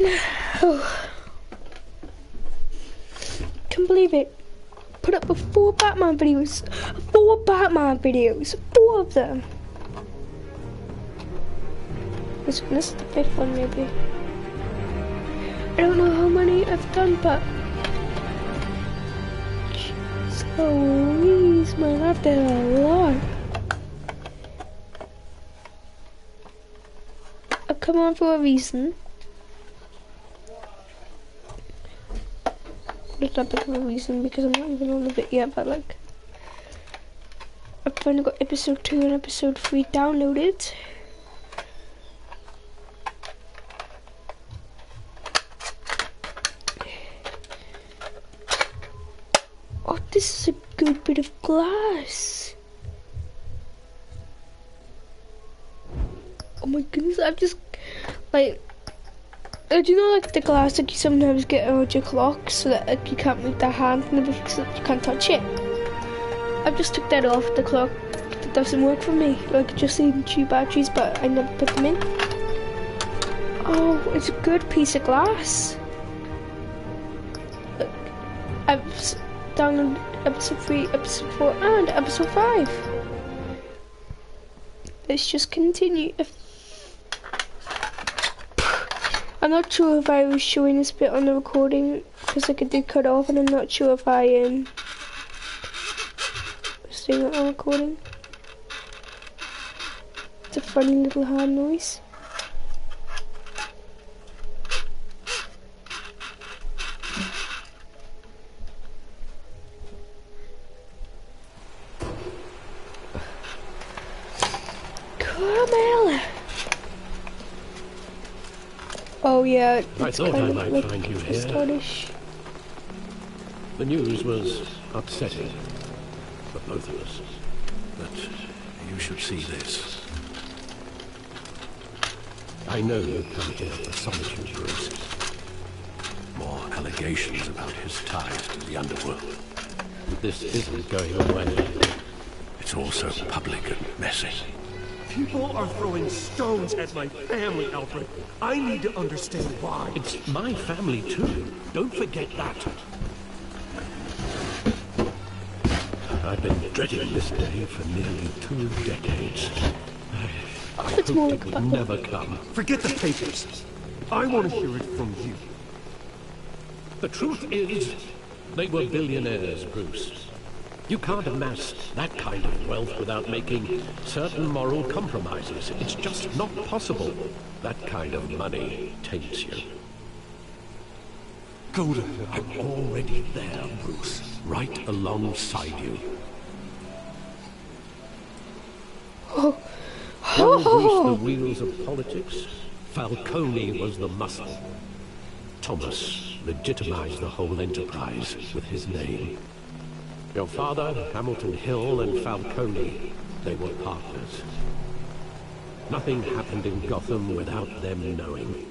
Oh. Can't believe it. Put up with 4 Batman videos. 4 Batman videos. 4 of them. This is the 5th one, maybe. I don't know how many I've done, but... Jeez Louise, man, I've done a lot. I've come on for a reason. It's not big of a reason because I'm not even on the bit yet, but like... I've finally got episode 2 and episode 3 downloaded. Oh, this is a good bit of glass. Oh my goodness, I've just, like, do you know, like, the glass that you sometimes get around your clock so that, like, you can't move the hand from it because you can't touch it? I've just took that off the clock. It doesn't work for me. Like, just in 2 batteries, but I never put them in. Oh, it's a good piece of glass. Look, I've downloaded episode 3, episode 4, and episode 5. Let's just continue. I'm not sure if I was showing this bit on the recording because like it did cut off, and I'm not sure if I was doing it on recording. It's a funny little hand noise. Caramel. Oh yeah, I thought I might like find you here. Scottish. The news was upsetting for both of us. But you should see this. I know you come here for solitude, Bruce. More allegations about his ties to the underworld. This isn't going away. It's also public and messy. People are throwing stones at my family, Alfred. I need to understand why. It's my family too. Don't forget that. I've been dreading this day for nearly 2 decades. I hoped more it like would never come. Forget the papers. I want to hear it from you. The truth is, they were billionaires, Bruce. You can't amass that kind of wealth without making certain moral compromises. It's just not possible. That kind of money taints you. Go to hell. I'm already there, Bruce. Right alongside you. Oh. While Bruce the wheels of politics, Falcone was the muscle. Thomas legitimized the whole enterprise with his name. Your father, Hamilton Hill, and Falcone, they were partners. Nothing happened in Gotham without them knowing.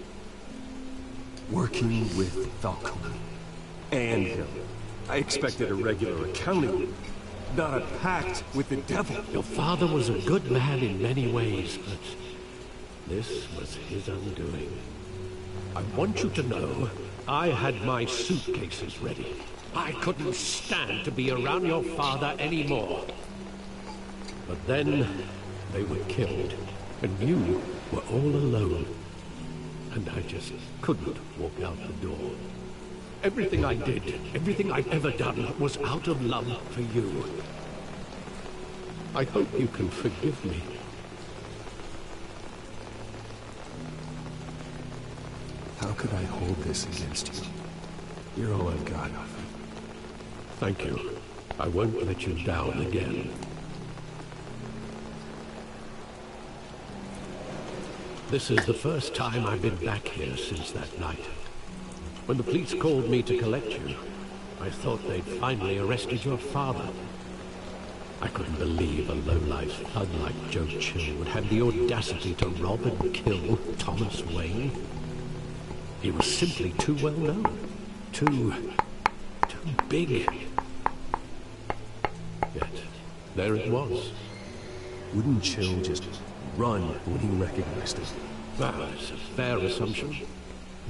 Working with Falcone and Hill. I expected a regular accounting, not a pact with the devil. Your father was a good man in many ways, but this was his undoing. I want you to know, I had my suitcases ready. I couldn't stand to be around your father anymore. But then, they were killed, and you were all alone. And I just couldn't walk out the door. Everything I did, everything I've ever done, was out of love for you. I hope you can forgive me. How could I hold this against you? You're all I've got. Thank you. I won't let you down again. This is the first time I've been back here since that night. When the police called me to collect you, I thought they'd finally arrested your father. I couldn't believe a low-life thug like Joe Chill would have the audacity to rob and kill Thomas Wayne. He was simply too well known. Too big. Yet, there it was. Wouldn't Chill just run when he recognized it? Well, it's a fair assumption.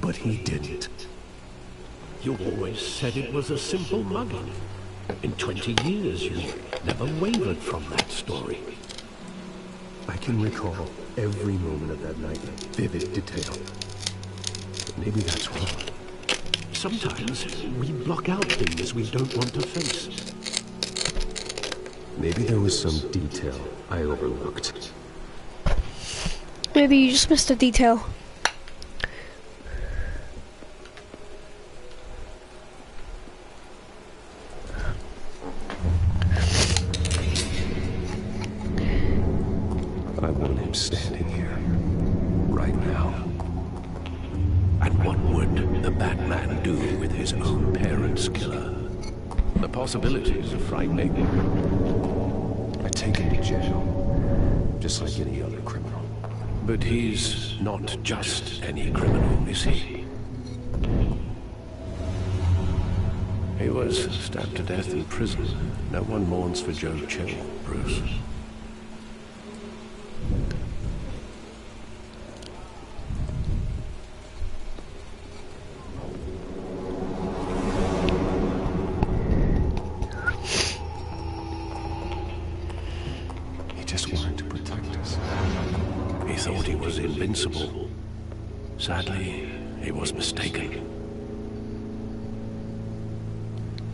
But he didn't. You always said it was a simple mugging. In 20 years, you never wavered from that story. I can recall every moment of that night in vivid detail. But maybe that's wrong. Sometimes we block out things we don't want to face. Maybe there was some detail I overlooked. Maybe you just missed a detail. I want him standing here, right now. And what would the Batman do with his own parents' killer? The possibilities are frightening. I take him to jail, just like any other criminal. But he's not just any criminal, is he? He was stabbed to death in prison. No one mourns for Joe Chill, Bruce. Thought he was invincible. Sadly, he was mistaken.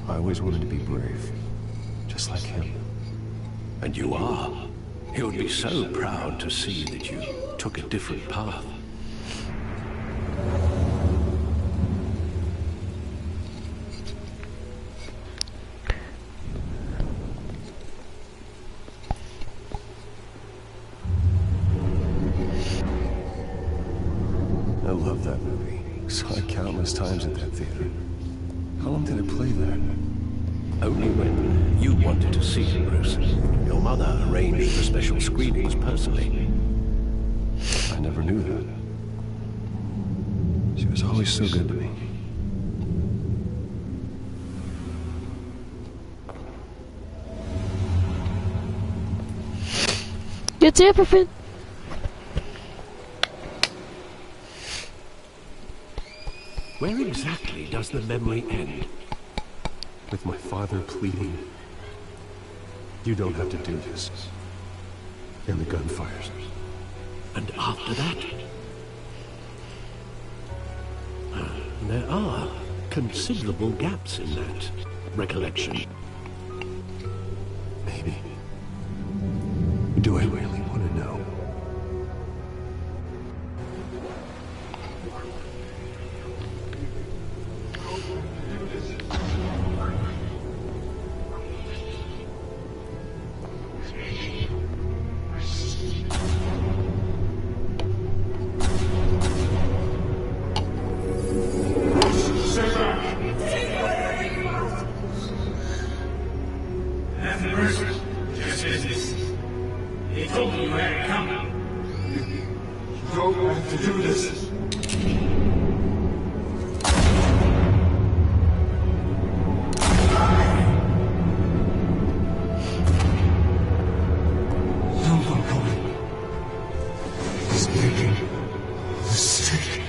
I always wanted to be brave, just like him. And you are. He would be so proud to see that you took a different path. I love that movie. Saw it countless times at that theater. How long did it play there? Only when you wanted to see it, Bruce. Your mother arranged for special screenings personally. I never knew that. She was always so good to me. That's everything. Where exactly does the memory end? With my father pleading, "You don't have to do this." And the gunfires. And after that? There are considerable gaps in that recollection. Maybe. Do I really want to know? He told me you had it coming. You don't have to do this. I'm going. He's making a mistake.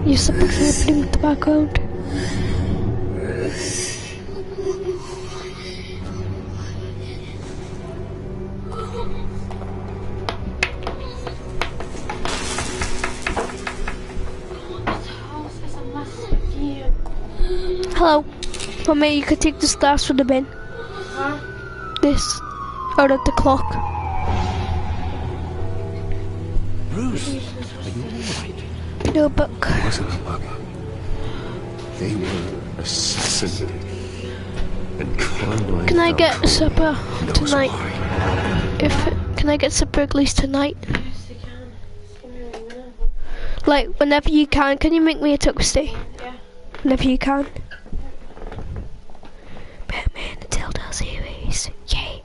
You something's happening in the background. Hello. Mommy, you could take this glass from the bin. Huh? This. Out of the clock. Bruce, are you alright? No book. It wasn't a bug. They were assassinated. And Carmine Can I get Falcone supper knows tonight? why. Can I get supper at least tonight? Yes, you can. Just give me a minute. Like, whenever you can you make me a toasty? Yeah. Whenever you can. Batman, the Telltale series. Yay.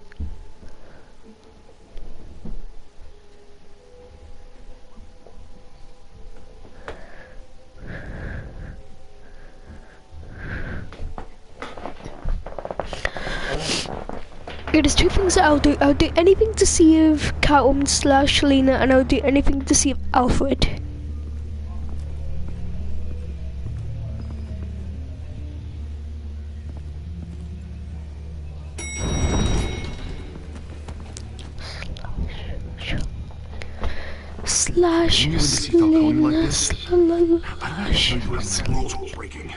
Yeah, there's two things that I'll do. I'll do anything to save Catwoman / Lena, and I'll do anything to save Alfred. Slash You wouldn't see Falcone like Lena this? I don't slash know how many rules we're breaking.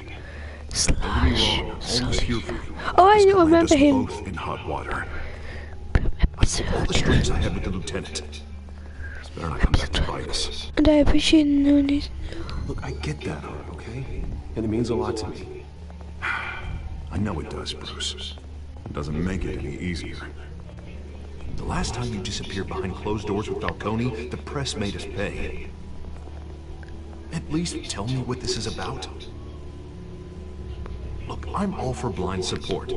slash. Always here for you. Oh, I This don't could land remember us him. both in hot water. I put all the strings I had with the lieutenant. It's better not come back to bite us. And I appreciate knowing this. Look, I get that, okay? And it means a lot to me. I know it does, Bruce. It doesn't make it any easier. The last time you disappeared behind closed doors with Falcone, the press made us pay. At least tell me what this is about. Look, I'm all for blind support,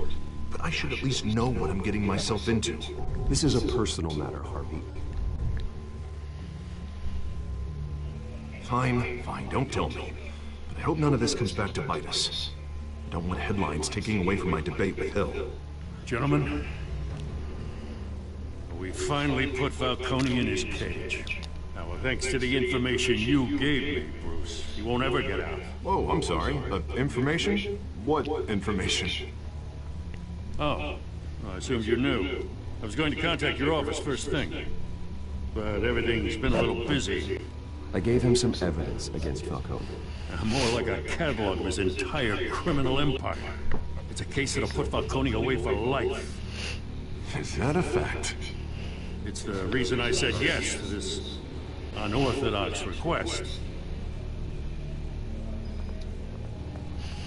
but I should at least know what I'm getting myself into. This is a personal matter, Harvey. Fine, don't tell me. But I hope none of this comes back to bite us. I don't want headlines taking away from my debate with Hill. Gentlemen, we finally put Falcone in his cage. Now, thanks to the information you gave me, Bruce, he won't ever get out. Whoa, I'm sorry. Information? What information? Oh, I assumed you knew. I was going to contact your office first thing, but everything's been a little busy. I gave him some evidence against Falcone. More like a catalog of his entire criminal empire. It's a case that'll put Falcone away for life. Is that a fact? It's the reason I said yes to this unorthodox request.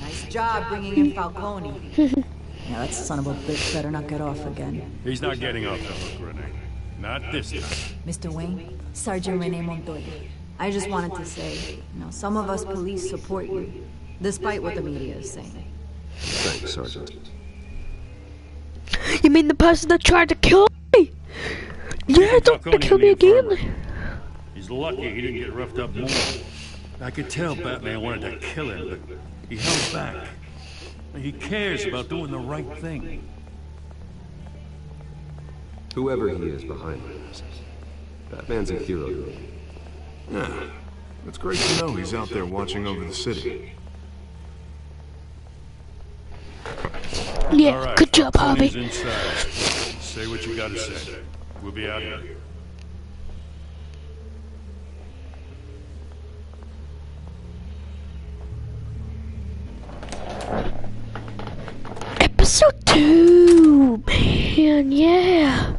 Nice job bringing in Falcone. Yeah, that son of a bitch better not get off again. He's not getting off the hook, Renee. Not this time. Mr. Wayne, Sergeant Rene Montoya. I just wanted to say, some of us police support you, despite what the media is saying. Thanks, Sergeant. You mean the person that tried to kill me? Yeah, don't kill me again. He's lucky he didn't get roughed up more. I could tell Batman wanted to kill him, but he held back. He cares about doing the right thing. Whoever he is behind this, Batman's a hero to me. Yeah, it's great to know he's out there watching over the city. Yeah, right, good job, Harvey. Inside. Say what you gotta say. We'll be out here. Episode 2, man, yeah.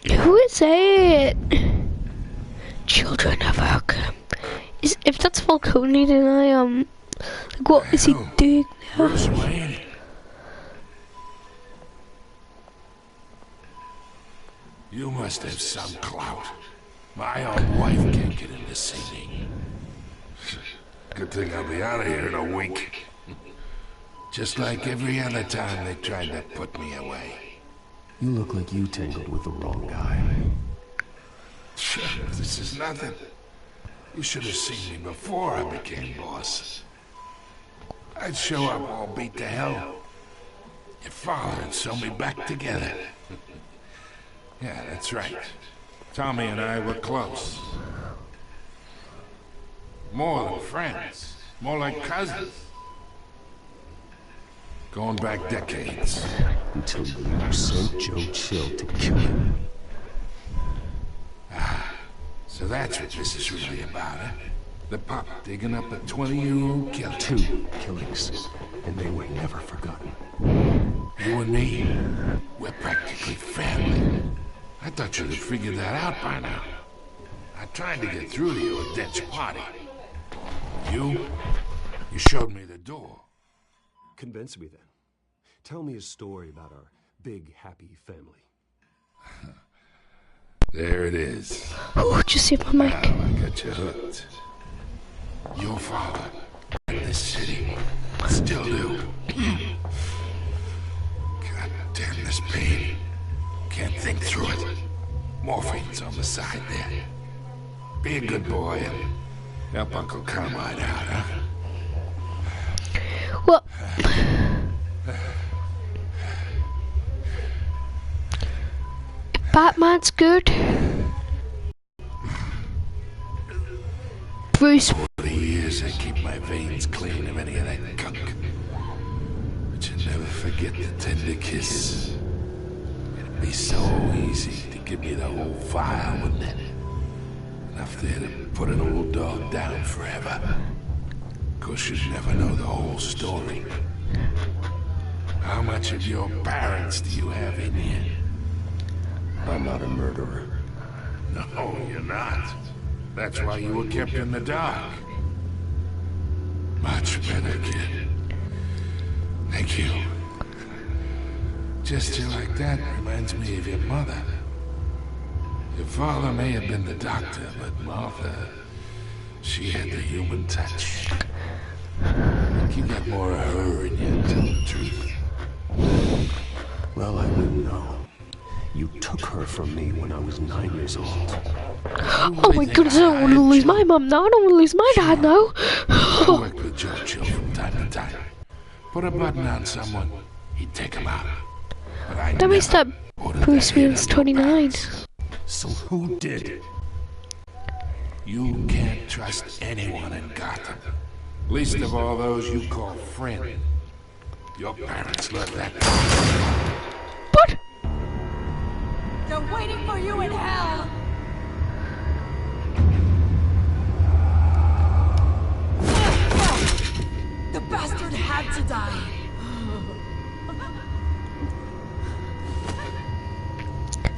Who is it? Children of Arkham. If that's Falcone, then like, what is he doing now? Bruce Wayne. You must have some clout. My own wife can't get in to see me. Good thing I'll be out of here in a week. Just like every other time they tried to put me away. You look like you tangled with the wrong guy. This is nothing. You should have seen me before I became boss. I'd show up all beat to hell. Your father would sew me back together. Yeah, that's right. Tommy and I were close. More than friends. More like cousins. Going back decades. Until you sent Joe Chill to kill him. So that's what this is really about, huh? The pup digging up a 20-year-old killer. 2 killings, and they were never forgotten. You and me, we're practically family. I thought you'd have figured that out by now. I tried to get through to you at Dent's party. You showed me the door. Convince me then. Tell me a story about our big, happy family. There it is. Oh, just see my mic. Now I got you hooked. Your father and this city still do. God damn this pain. Can't think through it. Morphine's on the side there. Be a good boy and Help Uncle Carmine out, huh? Well, Batman's good. Bruce. 40 years I keep my veins clean of any of that gunk. But you never forget the tender kiss. It'd be so easy to give me the whole file, wouldn't it? Enough there to put an old dog down forever. Of course, you'd never know the whole story. How much of your parents do you have in you? I'm not a murderer. No, you're not. That's why you were kept in the dark. Much better, kid. Thank you. Gesture like that reminds me of your mother. Your father may have been the doctor, but Martha, she had the human touch. I think you got more of her in you, to tell the truth. Well, I wouldn't know. You took her from me when I was 9 years old. Oh my goodness, I don't want to lose my mum now. I don't want to lose my dad now. I worked with Joe Chill from time to time. Put a button on someone, he'd take him out. But I That makes that Bruce Wayne's 29. So who did? You can't trust anyone in Gotham. Least of all those you call friend. Your parents learned that. What? They're waiting for you in hell! The bastard had to die.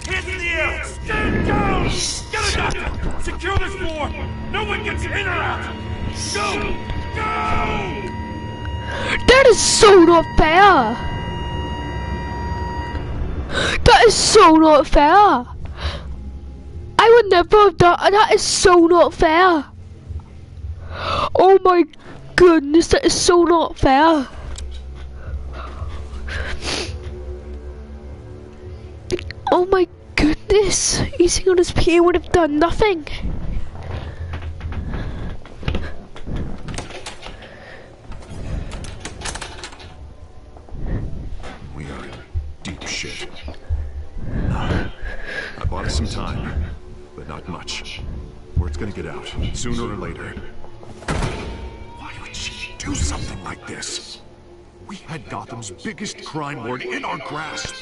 Hands in the air! Stand down! Get a doctor! Secure this floor! No one gets in or out! Go! Go! That is so not fair! That is so not fair! I would never have done that. Is so not fair! Oh my goodness, that is so not fair! Oh my goodness, easing on his PA would have done nothing. We are in deep shit. I bought us some time, but not much. Word's gonna get out, sooner or later. Why would she do something like this? We had Gotham's biggest crime lord in our grasp.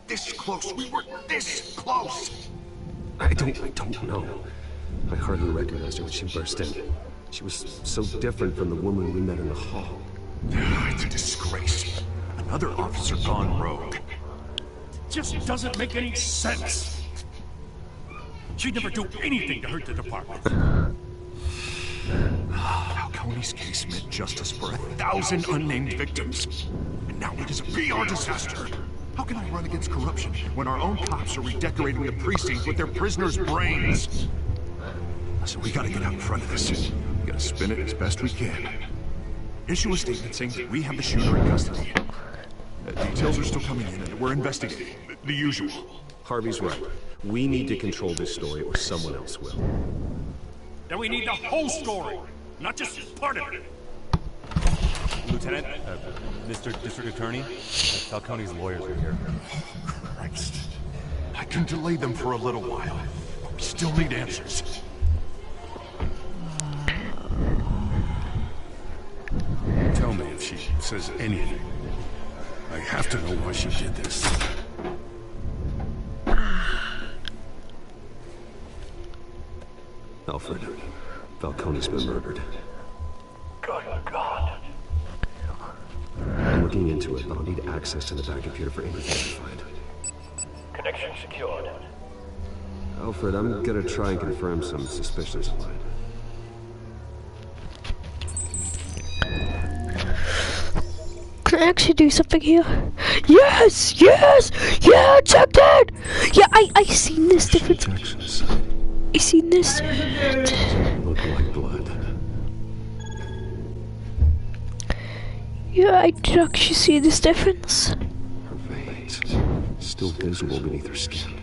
This close, we were this close! I don't know. I hardly recognized her when she burst in. She was so different from the woman we met in the hall. It's a disgrace. Another officer gone rogue. Just doesn't make any sense. She'd never do anything to hurt the department. Falcone's case meant justice for 1,000 unnamed victims. And now it is a PR disaster. How can I run against corruption when our own cops are redecorating the precinct with their prisoners' brains? So we gotta get out in front of this. We gotta spin it as best we can. Issue a statement saying that we have the shooter in custody. Details are still coming in and we're investigating. The usual. Harvey's right. We need to control this story or someone else will. Then we need the whole story, not just part of it. Lieutenant, Mr. District Attorney, Falcone's lawyers are here. Christ. I can delay them for a little while, but we still need answers. Tell me if she says anything. I have to know why she did this. Alfred, Falcone's been murdered. Good God. I'm looking into it, but I'll need access to the back computer for anything I find. Connection secured. Alfred, I'm gonna try and confirm some suspicions of mine. Can I actually do something here? Yes! Yes! Yeah, check that! Yeah, I seen this difference. I seen this. Look like blood. Yeah, I did actually see this difference. Her veins, still visible beneath her skin.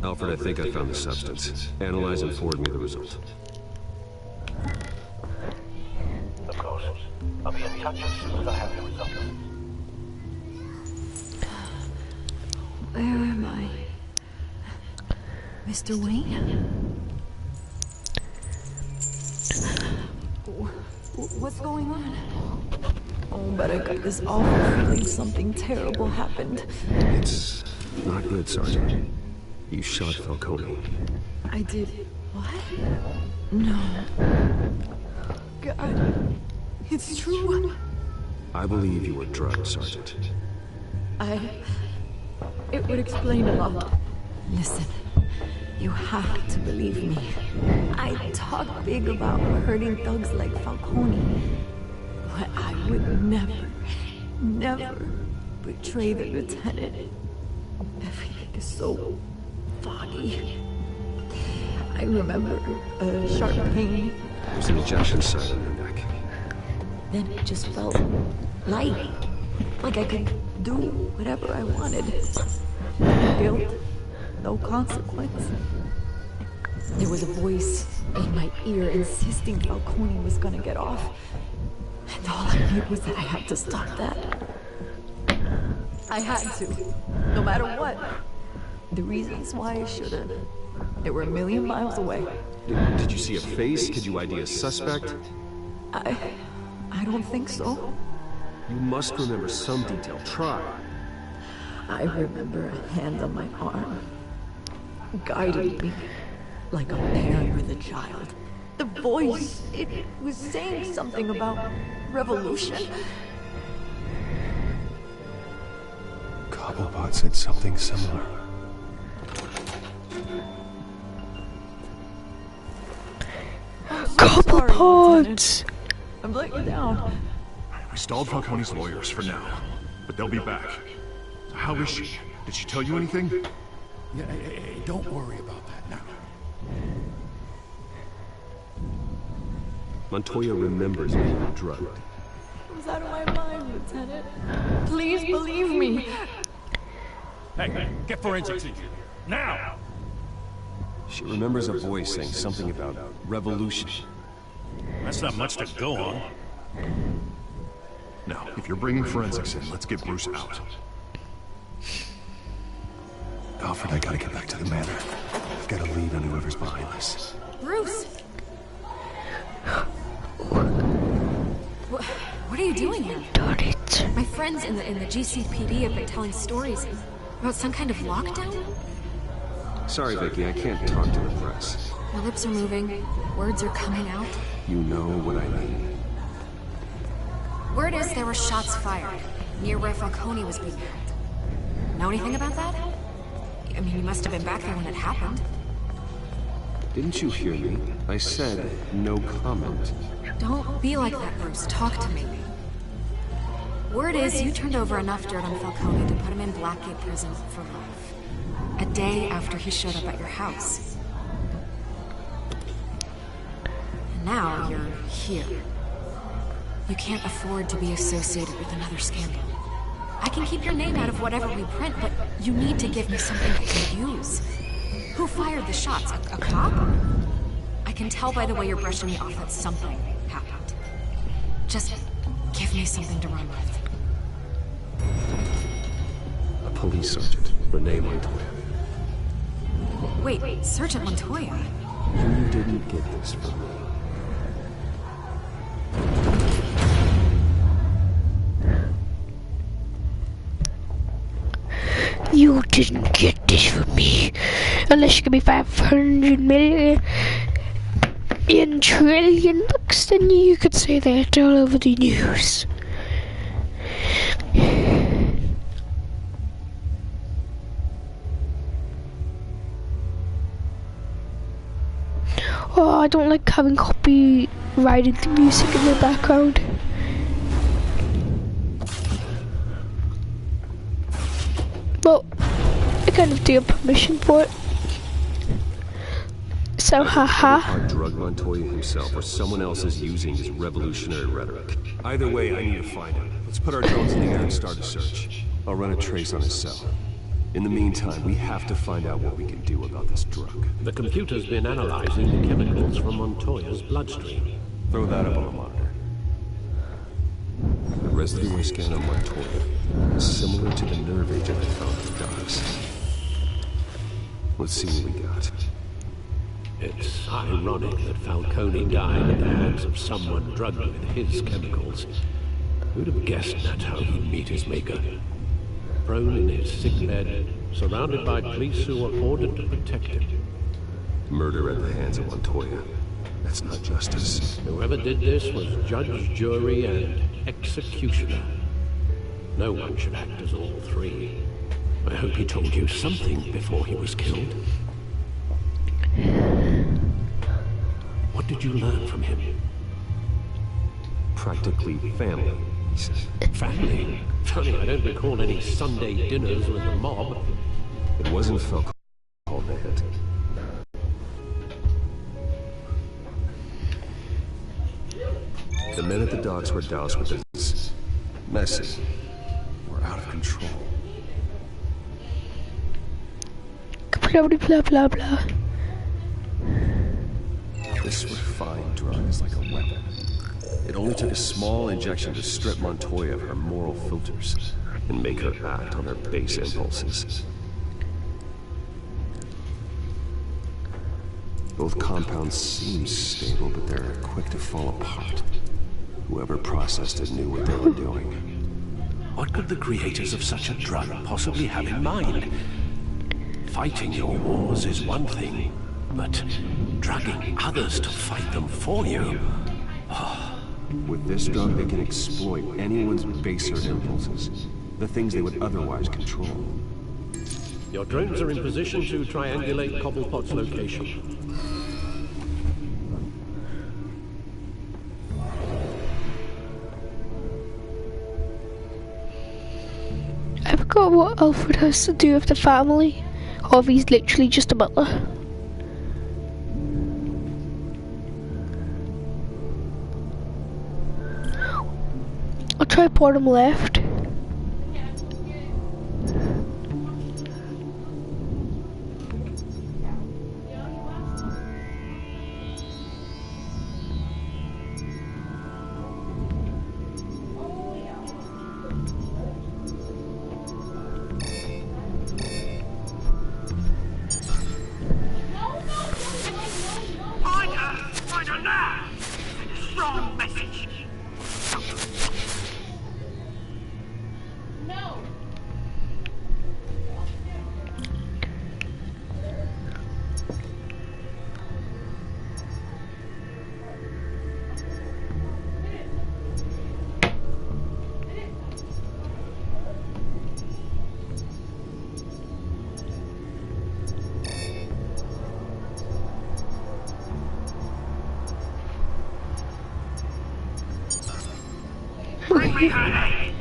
Alfred, I think I found the substance. Analyze and forward me the result. Of course. I'll be in touch as soon as I have the results. Where am I? Mr. Wayne? What's going on? Oh, but I got this awful feeling something terrible happened. It's not good, Sergeant. You shot Falcone. I did. What? No. God. It's true. I believe you were drugged, Sergeant. It would explain a lot. Listen, you have to believe me. I talk big about hurting thugs like Falcone, but I would never betray the lieutenant. Everything is so foggy. I remember a sharp pain. There's an ejection site on your neck. Then it just felt light, like I could do whatever I wanted. No guilt, no consequence. There was a voice in my ear insisting Falcone was gonna get off. And all I knew was that I had to stop that. I had to, no matter what. The reasons why I should've, they were a million miles away. Did you see a face? Could you ID a suspect? I don't think so. You must remember some detail. Try. I remember a hand on my arm, guiding me like a parent with a child. The voice, it was saying something about revolution. Cobblepot said something similar. Cobblepot! I'm letting you down. We stalled Falcone's lawyers for now, but they'll be back. How is she? Did she tell you anything? Yeah, hey, don't worry about that now. Montoya remembers being drugged. I was out of my mind, Lieutenant. Please believe me. Hey, get forensics in here. Now! She remembers a voice saying something about revolution. That's not much to go on. Now, if you're bringing forensics in, let's get Bruce out. Alfred, I gotta get back to the manor. I've got a lead on whoever's behind this. Bruce! What are you doing here? My friends in the GCPD have been telling stories about some kind of lockdown? Sorry, Vicky, I can't talk to the press. My lips are moving. Words are coming out. You know what I mean. Word is there were shots fired near where Falcone was being held. Know anything about that? I mean, you must have been back there when it happened. Didn't you hear me? I said no comment. Don't be like that, Bruce. Talk to me. Word is you turned over enough dirt on Falcone to put him in Blackgate prison for life. A day after he showed up at your house. And now you're here. You can't afford to be associated with another scandal. I can keep your name out of whatever we print, but you need to give me something I can use. Who fired the shots? A cop? I can tell by the way you're brushing me off that something happened. Just give me something to run with. A police sergeant, Renee Montoya. Wait, Sergeant Montoya? You didn't get this from me. You didn't get this from me. Unless you give me 500 million trillion bucks, then you could say that all over the news. Oh, I don't like having copyrighted the music in the background. Well, I kind of do have permission for it. So, haha. Cobblepot drugged Montoya himself, or someone else is using his revolutionary rhetoric. Either way, I need to find him. Let's put our drones in the air and start a search. I'll run a trace on his cell. In the meantime, we have to find out what we can do about this drug. The computer's been analyzing the chemicals from Montoya's bloodstream. Throw that up on the monitor. The reservoir scan on Montoya is similar to the nerve agent I found at the docks. Let's see what we got. It's ironic that Falcone died at the hands of someone drugged with his chemicals. Who'd have guessed that's how he'd meet his maker? Prone in his sickbed, surrounded by police who were ordered to protect him. Murder at the hands of Montoya. That's not justice. Whoever did this was judge, jury, and executioner. No one should act as all three. I hope he told you something before he was killed. What did you learn from him? Practically family, he says. Family? Funny, I don't recall any Sunday dinners with the mob. It wasn't Falcone who called the hit. The men at the docks were doused with this message. We're out of control. Blah blah blah blah. This refined drug is like a weapon. It only took a small injection to strip Montoya of her moral filters and make her act on her base impulses. Both compounds seem stable, but they're quick to fall apart. Whoever processed it knew what they were doing. What could the creators of such a drug possibly have in mind? Fighting your wars is one thing, but drugging others to fight them for you? With this drug, they can exploit anyone's baser impulses, the things they would otherwise control. Your drones are in position to triangulate Cobblepot's location. I forgot what Alfred has to do with the family, or if he's literally just a butler. I'll try bottom left. Find her now! Send a strong message! No! Bring me her name!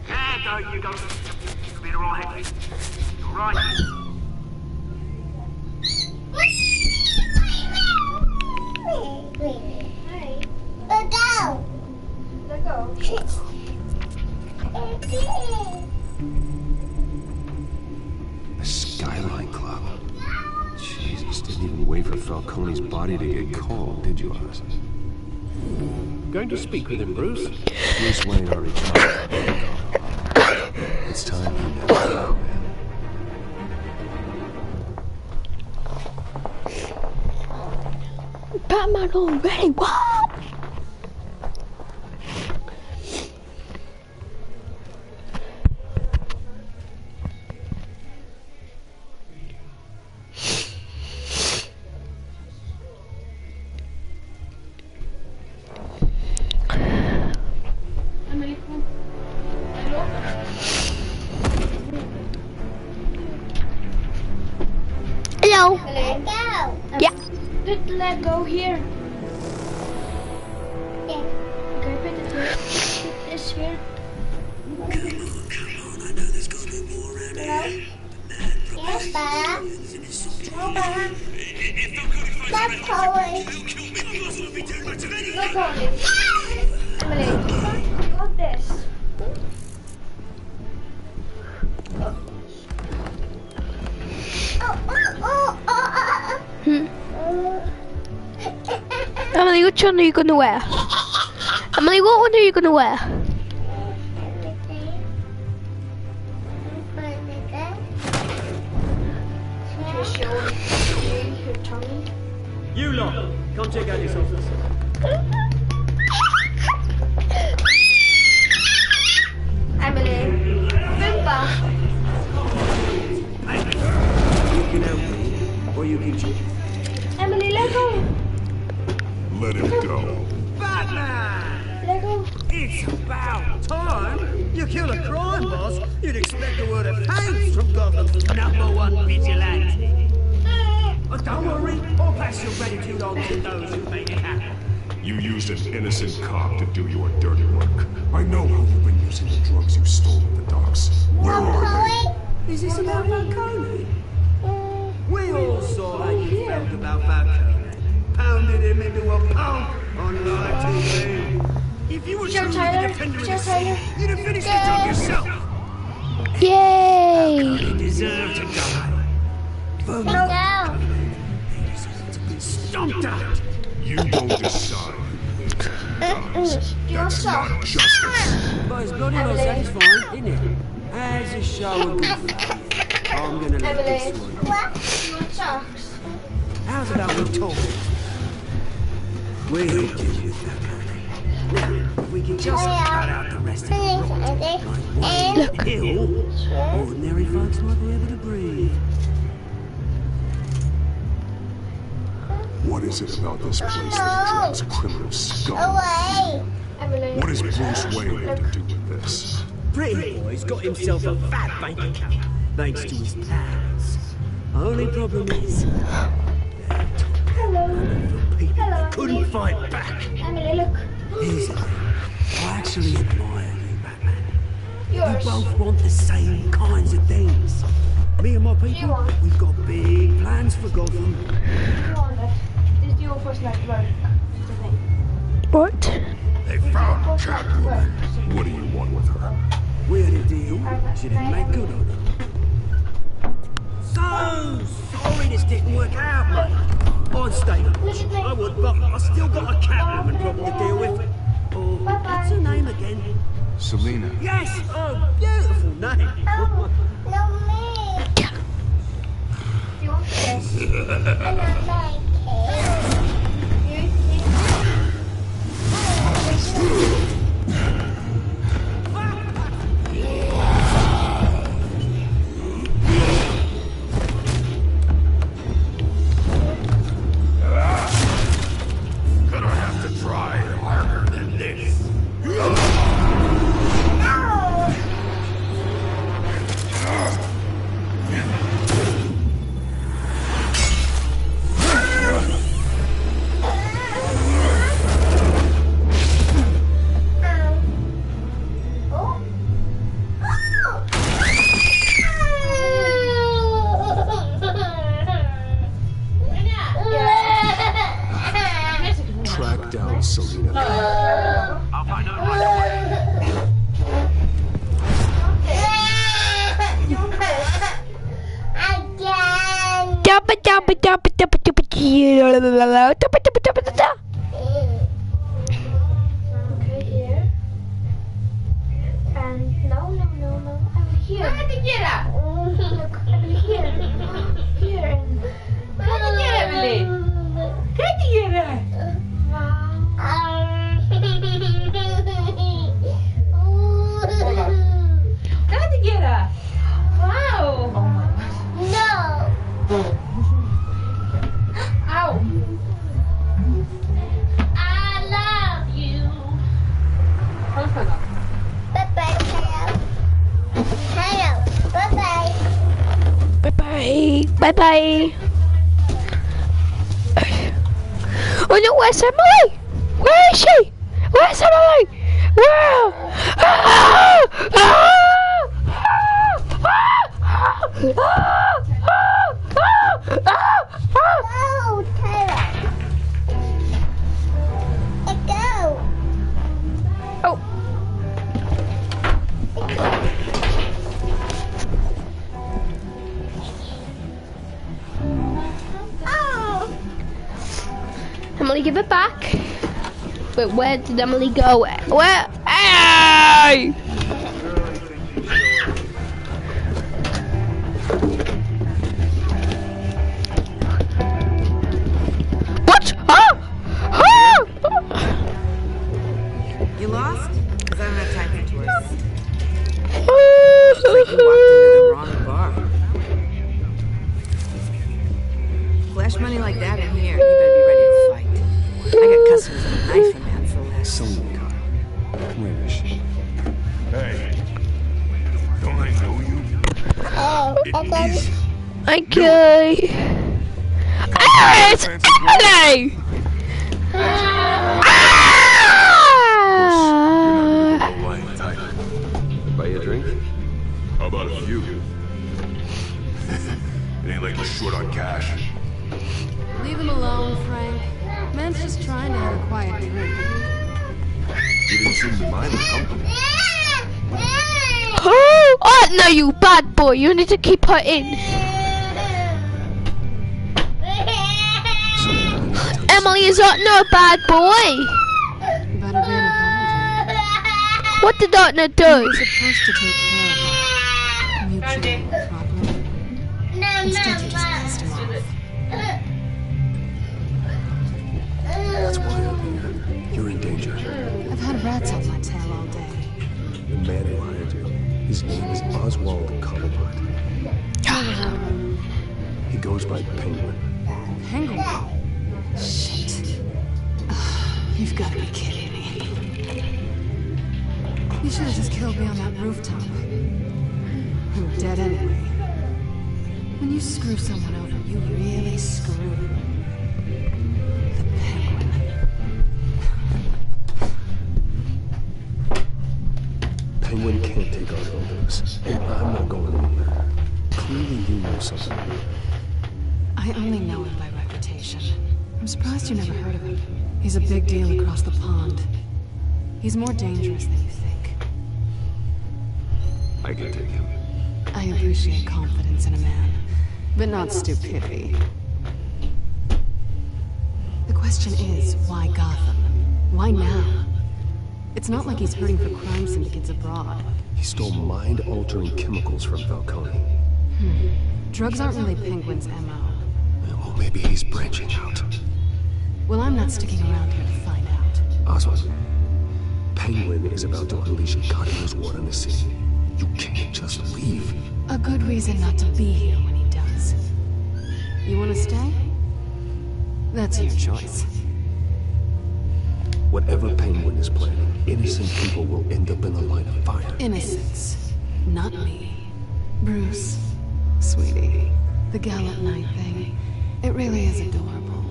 There go, you go. You'll be alright. You're right. A Skyline Club. Jesus, didn't even wait for Falcone's body to get cold, did you, Oz? Going to speak with him, Bruce? Bruce Wayne already talked. It's time for now. Batman already? What? Hello. Let go. Yeah. Let go here. Okay, put it here. Put this here. Come on, I know there's gonna be more around here. Stop calling. No calling. Emily, I got this. Emily, which one are you gonna wear? Emily, what one are you gonna wear? You lot, come check out this office. Emily, remember. You can help me, or you can cheat. Emily, let go. Let him go. Batman! Let go. It's about time! You kill a crime boss, you'd expect a word of thanks from Gotham's #1 vigilante. But don't worry, I'll pass your gratitude on to those who made it happen. You used an innocent cop to do your dirty work. I know how you've been using the drugs you stole at the docks. Where are they? Is this about Falcone? We all saw how you felt about Falcone. Pounded him into a pulp on live TV. If you were truly the defender of the city, you'd have finished the job yourself. Yay! Falcone deserved to die. For No. he deserved to be stomped out. You don't decide. Guys, that's not justice. But it's bloody well satisfying, isn't it? As a show of good faith, I'm gonna let this one. What? You want socks? How's about we talk? We'll deal with that, Connie. Now, if we can just cut out the rest of the rot, like one hill, ordinary folks might be able to breathe. What is it about this place that attracts criminal scum? Away. Emily. What is Bruce Wayne to do with this? Pretty boy's got himself a fat bank account, thanks to his plans. Only problem is, Hello. people Hello. couldn't fight back. Emily, look. Here's the thing. I actually admire you, Batman. Yours. We both want the same kinds of things. Me and my people, we've got big plans for Gotham. You want it. This is your first night work. That's the thing. What? They found Catwoman. What do you want with her? We had a deal. She didn't make good on it. So sorry this didn't work out, mate. I'd stay. I would, but I still got a Catwoman problem to deal with. Oh, what's her name again? Selena. Yes! Oh, beautiful name. Oh, no, me. Do you want this? I don't like Gonna have to try harder than this. Track down Selena. I'll find out right away. Dabba dabba dabba dabba dabba dabba dabba dabba dabba. Okay, here. And no, I'm here. Look, I'm here. Here. Emily. Wow. No. Ow. I love you. Bye-bye, hello. Hello. Bye-bye. Bye bye. Bye bye. Oh no, where's Emily? Where is she? Where's Emily? Where? Ah! Ah! Ah! Ah! Ah! Ah! Ah! give it back. But where did Emily go? Where? Hey! What? Ah! Ah! You lost? Because I don't have time for tourists. Looks like you walked into the wrong bar. Flash money like that in here, you better be ready to fight. I got customers with a knife in hand for less. Selling the car. Where is she? Hey, don't I know you? Easy. Okay. It's Emily! Buy you a drink? How about a few? It ain't like we're short on cash. Leave him alone, Frank. Man's just trying to have a quiet drink. You didn't seem to mind the company. Oh no, you bad boy! You need to keep her in. Emily is not no bad boy. Better be an apology. What did Dartner do? You're supposed to take care of a mutual problem. Instead, you just pissed him off. That's why I'm here. You're in danger. I've had rats on my tail all day. The man who hired you, his name is Oswald Cobblepot. He goes by Penguin. Penguin? Shit. You've got to be kidding me. You should have just killed me on that rooftop. You were dead anyway. When you screw someone over, you really screw. The Penguin. Penguin can't take on all this. And I'm not going anywhere. Clearly you know something. I only know him by reputation. I'm surprised you never heard of him. He's a big deal across the pond. He's more dangerous than you think. I can take him. I appreciate confidence in a man, but not stupidity. The question is, why Gotham? Why now? It's not like he's hurting for crime syndicates abroad. He stole mind-altering chemicals from Falcone. Drugs aren't really Penguin's MO. Well, maybe he's branching out. Well, I'm not sticking around here to find out. Oswald, Penguin is about to unleash God knows what in the city. You can't just leave. A good reason not to be here when he does. You want to stay? That's your choice. Whatever Penguin is planning, innocent people will end up in the line of fire. Innocence. Not me. Bruce, sweetie, the gallant night thing, it really is adorable.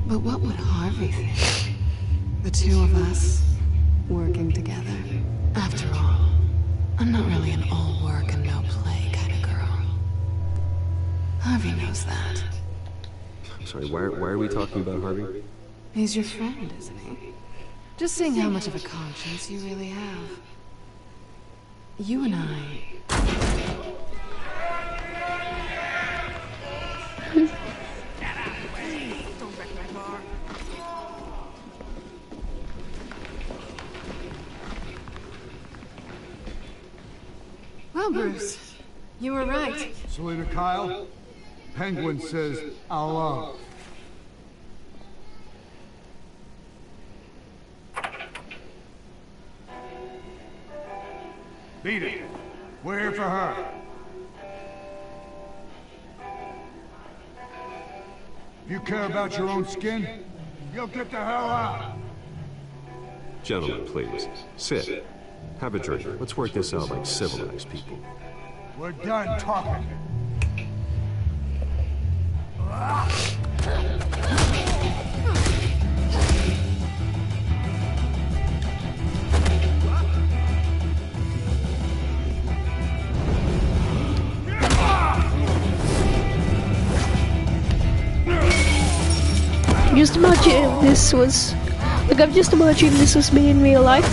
But what would Harvey think? The two of us, working together. After all, I'm not really an all work and no play kind of girl. Harvey knows that. I'm sorry, why are we talking about Harvey? He's your friend, isn't he? Just seeing how much of a conscience you really have. You and I... Don't wreck my car. Well, Bruce, you were right. Selena Kyle, Penguin says Allah. Beat it. We're here for her. If you care about your own skin, you'll get the hell out. Gentlemen, please. Sit. Have a drink. Let's work this out like civilized people. We're done talking. Just imagine this was... Like, I've just imagined this was me in real life.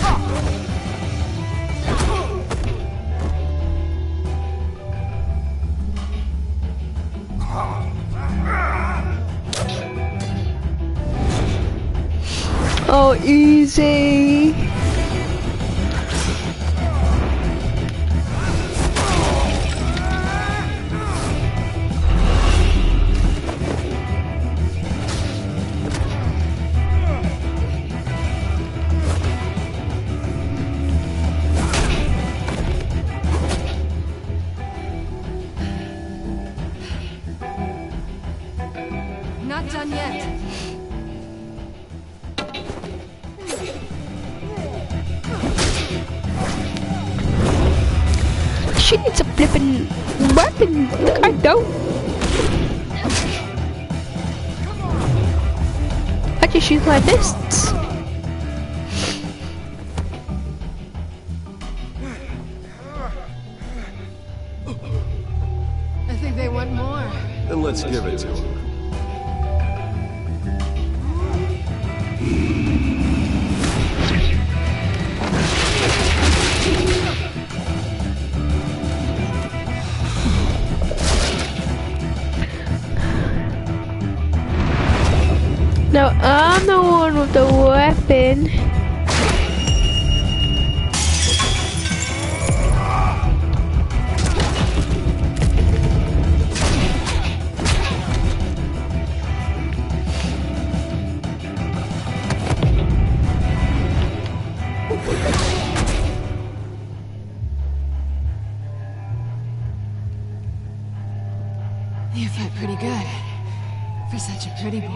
Oh, easy. Not done yet. She needs a flippin' weapon. I don't. I just use my fists. I think they want more. Then let's give it to him. Now I'm the one with the weapon. You fight pretty good for such a pretty boy.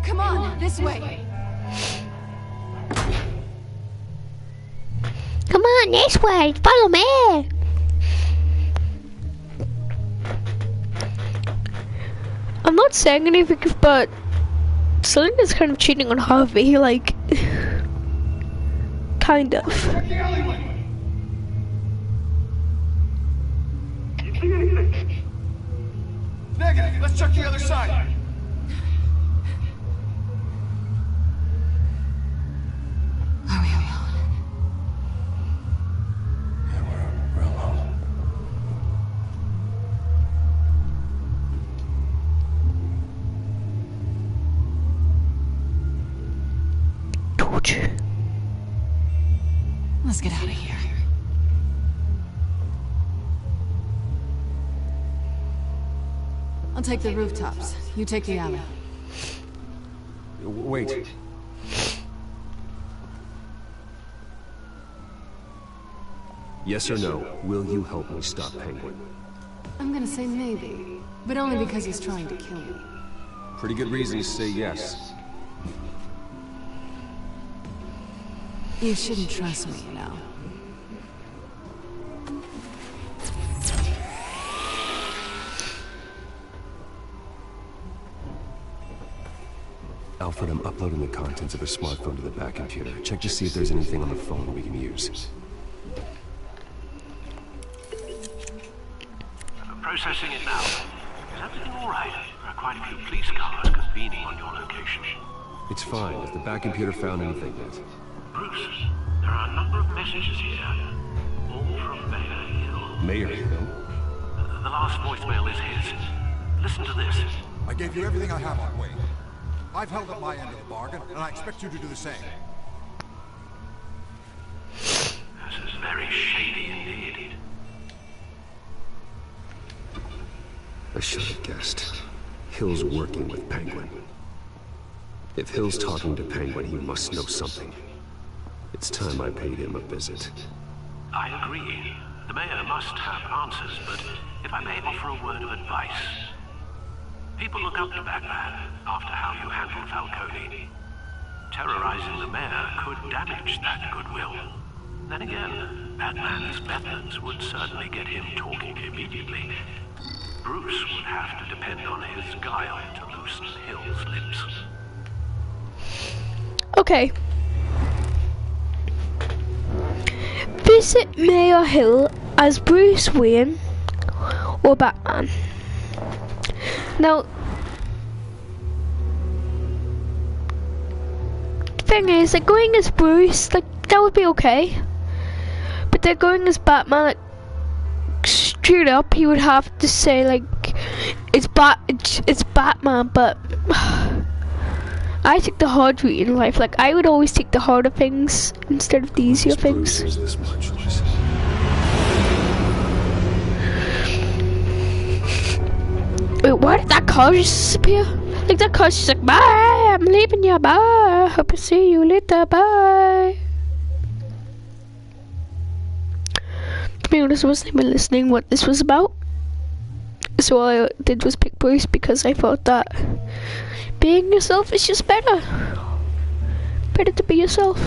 Come on, this way. Come on, this way. Follow me. I'm not saying anything, but Selena's kind of cheating on Harvey, like, kind of. Check the alleyway. You see anything? Negative. Let's check the other side. Are we alone? Yeah, we're alone. Told you. Let's get out of here. I'll take the rooftops. You take the alley. Wait. Yes or no, will you help me stop Penguin? I'm gonna say maybe, but only because he's trying to kill me. Pretty good reason to say yes. You shouldn't trust me, you know. Alfred, I'm uploading the contents of her smartphone to the back computer. Check to see if there's anything on the phone we can use. Processing it now. Is everything all right? There are quite a few police cars convening on your location. It's fine. If the back computer found anything yet. Bruce, there are a number of messages here. All from Mayor Hill. Mayor Hill? The last voicemail is his. Listen to this. I gave you everything I have on Wayne. I've held up my end of the bargain, and I expect you to do the same. This is very shady indeed. I should have guessed. Hill's working with Penguin. If Hill's talking to Penguin, he must know something. It's time I paid him a visit. I agree. The mayor must have answers, but if I may offer a word of advice. People look up to Batman after how you handled Falcone. Terrorizing the mayor could damage that goodwill. Then again, Batman's methods would certainly get him talking immediately. Bruce would have to depend on his guile to loosen Hill's lips. Okay. Visit Mayor Hill as Bruce Wayne or Batman. Now, thing is, like, going as Bruce, like, that would be okay. But they're going as Batman, like, straight up, he would have to say, like, it's Batman, but I take the hard route in life. Like, I would always take the harder things instead of the easier things. This much, listen. Wait, why did that car just disappear? Like, that car's just like, bye, I'm leaving you, bye, hope to see you later, bye. To be honest, I wasn't even listening what this was about. So all I did was pick Bruce because I thought that being yourself is just better. Better to be yourself.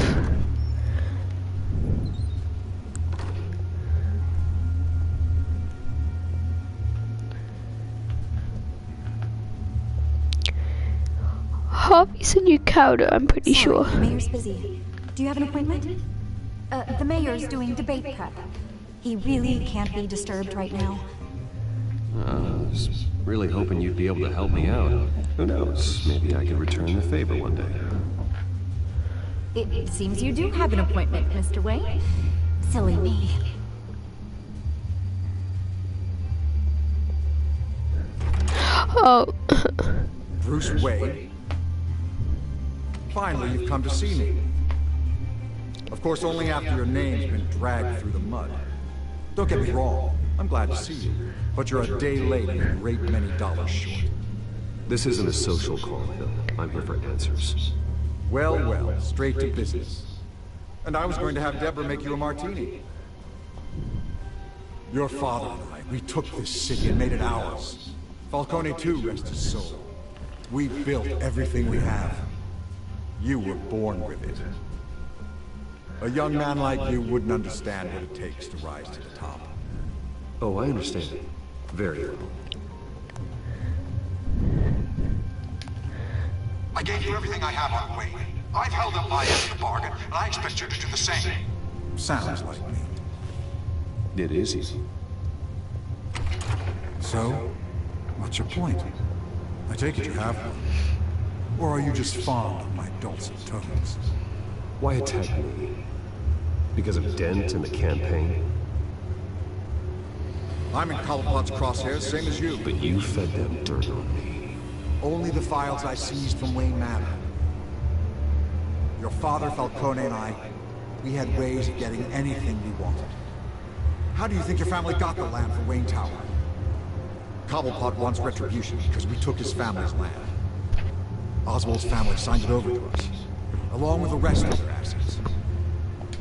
Harvey's a new character, I'm pretty sure. The mayor's busy. Do you have an appointment? The mayor's doing debate prep. He really can't be disturbed right now. I was really hoping you'd be able to help me out. Who knows? Maybe I could return the favor one day. It seems you do have an appointment, Mr. Wayne. Silly me. Oh. Bruce Wayne? Finally, you've come to see me. Of course, only after your name's been dragged through the mud. Don't get me wrong, I'm glad to see you, but you're a day late and a great many dollars short. This isn't a social call, Hill. I'm here for answers. Well, well, straight to business. And I was going to have Deborah make you a martini. Your father and I, we took this city and made it ours. Falcone too, rest his soul. We built everything we have. You were born with it. A young man like you wouldn't understand what it takes to rise to the top. Oh, I understand. Very well. I gave you everything I have on Wayne. I've held up my end of the bargain, and I expect you to do the same. Sounds like me. It is easy. So, what's your point? I take it you have one. Or are you just fond of my dulcet tones? Why attack me? Because of Dent and the campaign? I'm in Cobblepot's crosshairs, same as you. But you fed them dirt on me. Only the files I seized from Wayne Manor. Your father, Falcone, and I, we had ways of getting anything we wanted. How do you think your family got the land for Wayne Tower? Cobblepot wants retribution because we took his family's land. Oswald's family signed it over to us, along with the rest of their assets.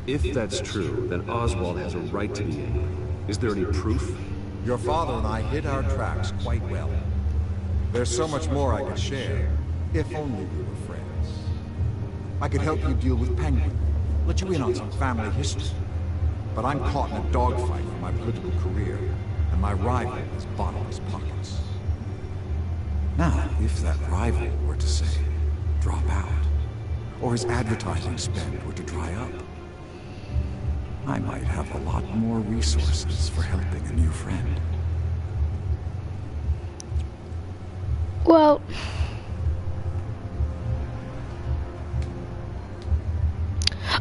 If that's true, then Oswald has a right to be angry. Is there any proof? Your father and I hid our tracks quite well. There's so much more I could share, if only we were friends. I could help you deal with Penguin, let you in on some family history. But I'm caught in a dogfight for my political career, and my rival has bottomless pockets. Now, if that rival were to say, drop out, or his advertising spend were to dry up, I might have a lot more resources for helping a new friend. Well,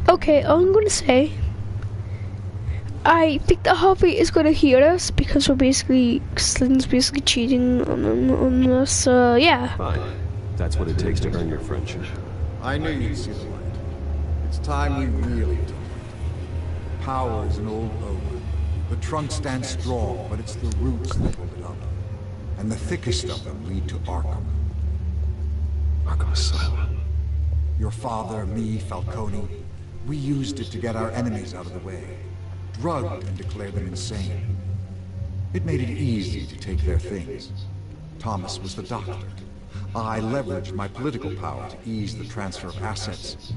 okay, all I'm gonna say, I think that Harvey is gonna hear us because Slynn's basically cheating on us, so yeah. Fine. That's what it takes to earn your friendship. I knew you'd see the light. It's time we really took it. Power is an old oak. The trunk stands strong, but it's the roots that hold it up. And the thickest of them lead to Arkham. Arkham Asylum. Your father, me, Falcone, we used it to get our enemies out of the way. Drugged and declared them insane. It made it easy to take their things. Thomas was the doctor. I leveraged my political power to ease the transfer of assets.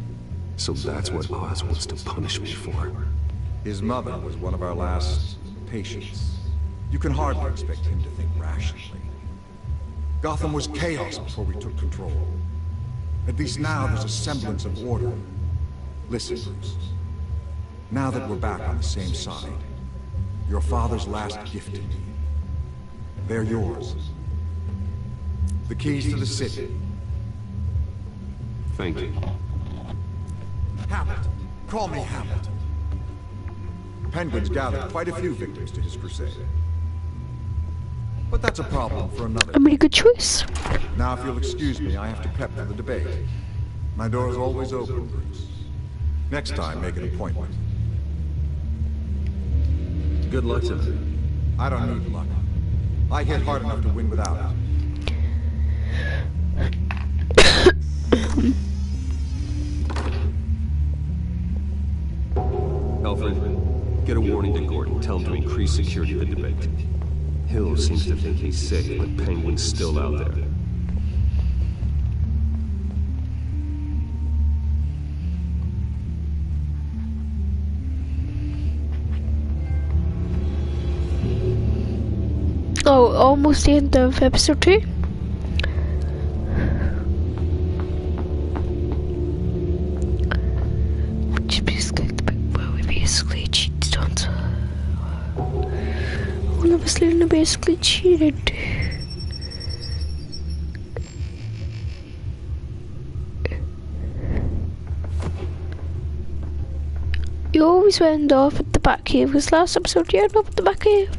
So that's what Oz wants to punish me for. His mother was one of our last patients. You can hardly expect him to think rationally. Gotham was chaos before we took control. At least now there's a semblance of order. Listen, Bruce. Now that we're back on the same side, your father's last gift to me, they're yours. The keys to the city. Thank you. Hamilton. Call me Hamilton. Penguin's gathered quite a few victims to his crusade. But that's a problem for another. I made a good choice. Now, if you'll excuse me, I have to prep for the debate. My door is always open, Bruce. Next time, make an appointment. Good luck tonight. I don't need luck. I hit hard enough to win without it. Alfred, get a warning to Gordon. Tell him to increase security of the debate. Hill seems to think he's safe, but Penguin's still out there. Oh, almost the end of episode 2. Which is basically the bit where we basically cheated on. One of us Luna basically cheated. You always end off at the back cave, because last episode you ended up at the back cave.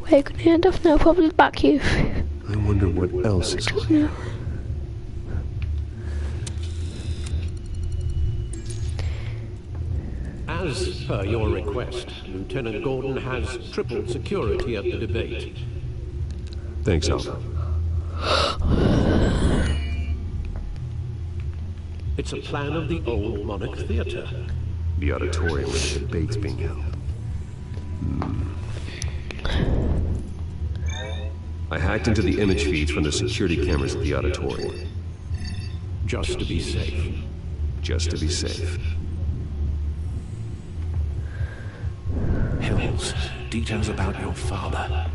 Where you gonna end up now? Probably the back cave. I wonder what else is going on. As per your request, Lieutenant Gordon has tripled security at the debate. Thanks, Alfred. It's a plan of the old Monarch Theater. The auditorium where the debate's being held. I hacked into the image feeds from the security cameras at the auditorium. Just to be safe. Just to be safe. Hills, details about your father.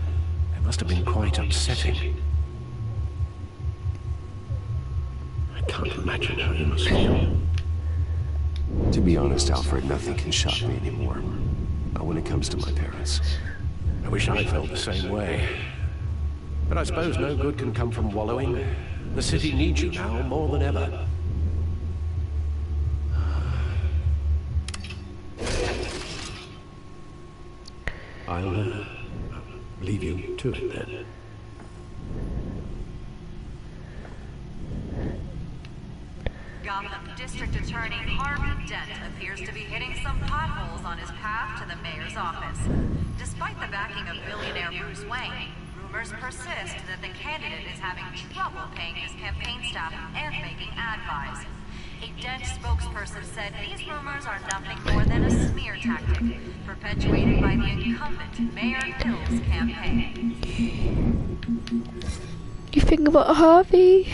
It must have been quite upsetting. I can't imagine how you must feel. To be honest, Alfred, nothing can shock me anymore. Not when it comes to my parents. I wish I felt the same way. But I suppose no good can come from wallowing. The city needs you now more than ever. I'll leave you to it then. Gotham District Attorney Harvey Dent appears to be hitting some potholes on his path to the mayor's office. Despite the backing of billionaire Bruce Wayne, rumors persist that the candidate is having trouble paying his campaign staff and making ad buys. A Dent spokesperson said these rumors are nothing more than a smear tactic, perpetuated by the incumbent Mayor Hill's campaign. You think about Harvey?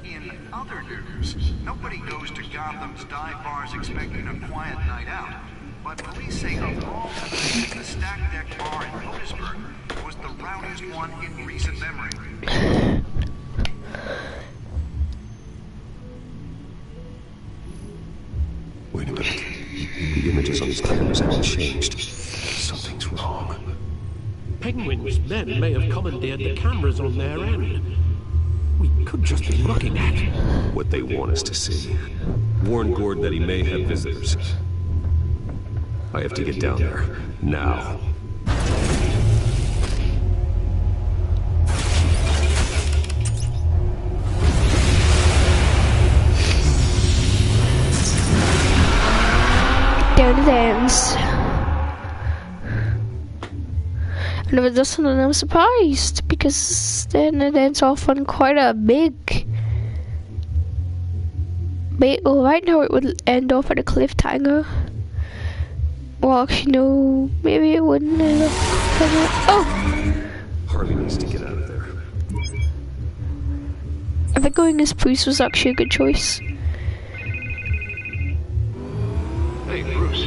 In other news, nobody goes to Gotham's dive bars expecting a quiet night out. But police say of all the Stack Deck Bar in Otisburg was the rowdiest one in recent memory. Wait a minute. The images on these cameras haven't changed. Something's wrong. Penguin's men may have commandeered the cameras on their end. We could just be looking at what they want us to see. Warn Gordon that he may have visitors. I have to get down there. Now. Down the dance. And if it doesn't, then I'm surprised, because then it ends off on quite a big... Well, right now it would end off at a cliffhanger. Well, actually, no, maybe it wouldn't end up. Oh! Harvey needs to get out of there. I think going as Bruce was actually a good choice. Hey, Bruce.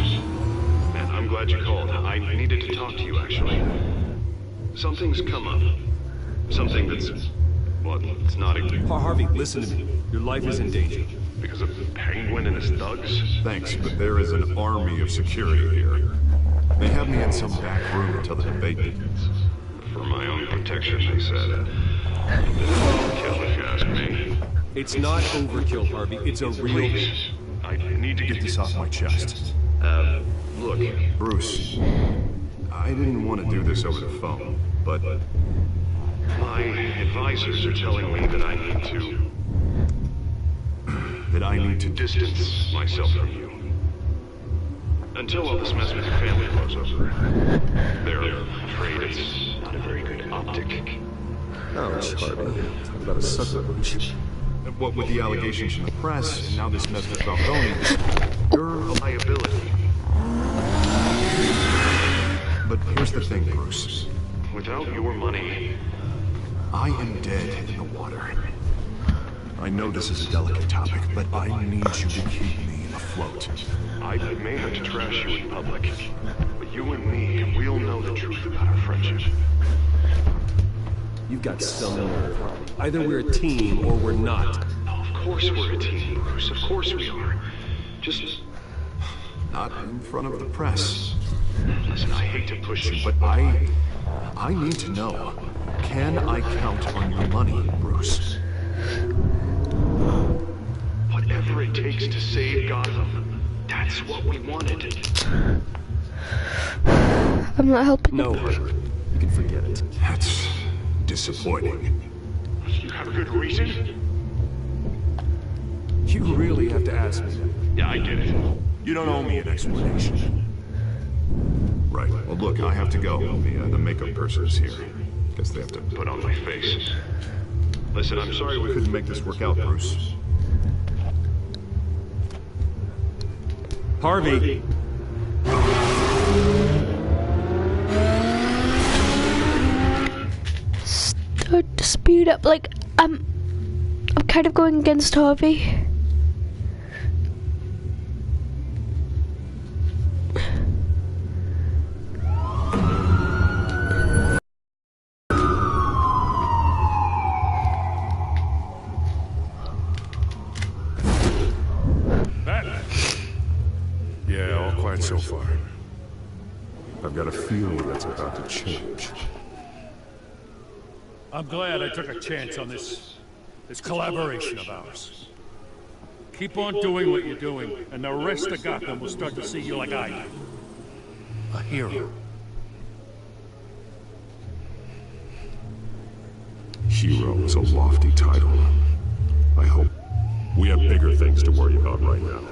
Man, I'm glad you called. I needed to talk to you, actually. Something's come up. Something that's... well, it's not a... Harvey, listen to me. Your life is in danger. Because of Penguin and his thugs? Thanks, but there is an army of security here. They have me in some back room until the debate begins. For my own protection, they said. Overkill, if you ask me. It's not overkill, Harvey. It's a real... Please. I need to Get this off my chest. Look. Bruce, I didn't want to do this over the phone, but My advisors are telling me that I need to distance myself from you. Until all this mess with your family blows over. They're afraid it's not a very good optic. Ouch, Harvey. Talk about a sucker punch. what with the allegations in the press, and now this mess with Falcone, you're a liability. But here's the thing, Bruce. Without your money, I am dead in the water. I know this is a delicate topic, but I need you to keep me afloat. I may have to trash you in public, but you and me, we'll know the truth about our friendship. You've got some nerve. Either we're a team or we're not. Of course we're a team, Bruce. Of course we are. Just... Not in front of the press. Listen, I hate to push you, but I need to know. Can I count on your money, Bruce? Whatever it takes to save Gotham, that's what we wanted. I'm not helping. No, you can forget it. That's disappointing. You have a good reason? You really have to ask me that. Yeah, I get it. You don't owe me an explanation. Right. Well, look, I have to go. The makeup person is here. Guess they have to put on my face. Listen, I'm sorry we couldn't make this work out, Bruce. Harvey! Start to speed up. Like, I'm kind of going against Harvey. So far. I've got a feeling that's about to change. I'm glad I took a chance on this collaboration of ours. Keep on doing what you're doing, and the rest of Gotham will start to see you like I do. A hero. Hero is a lofty title. I hope we have bigger things to worry about right now.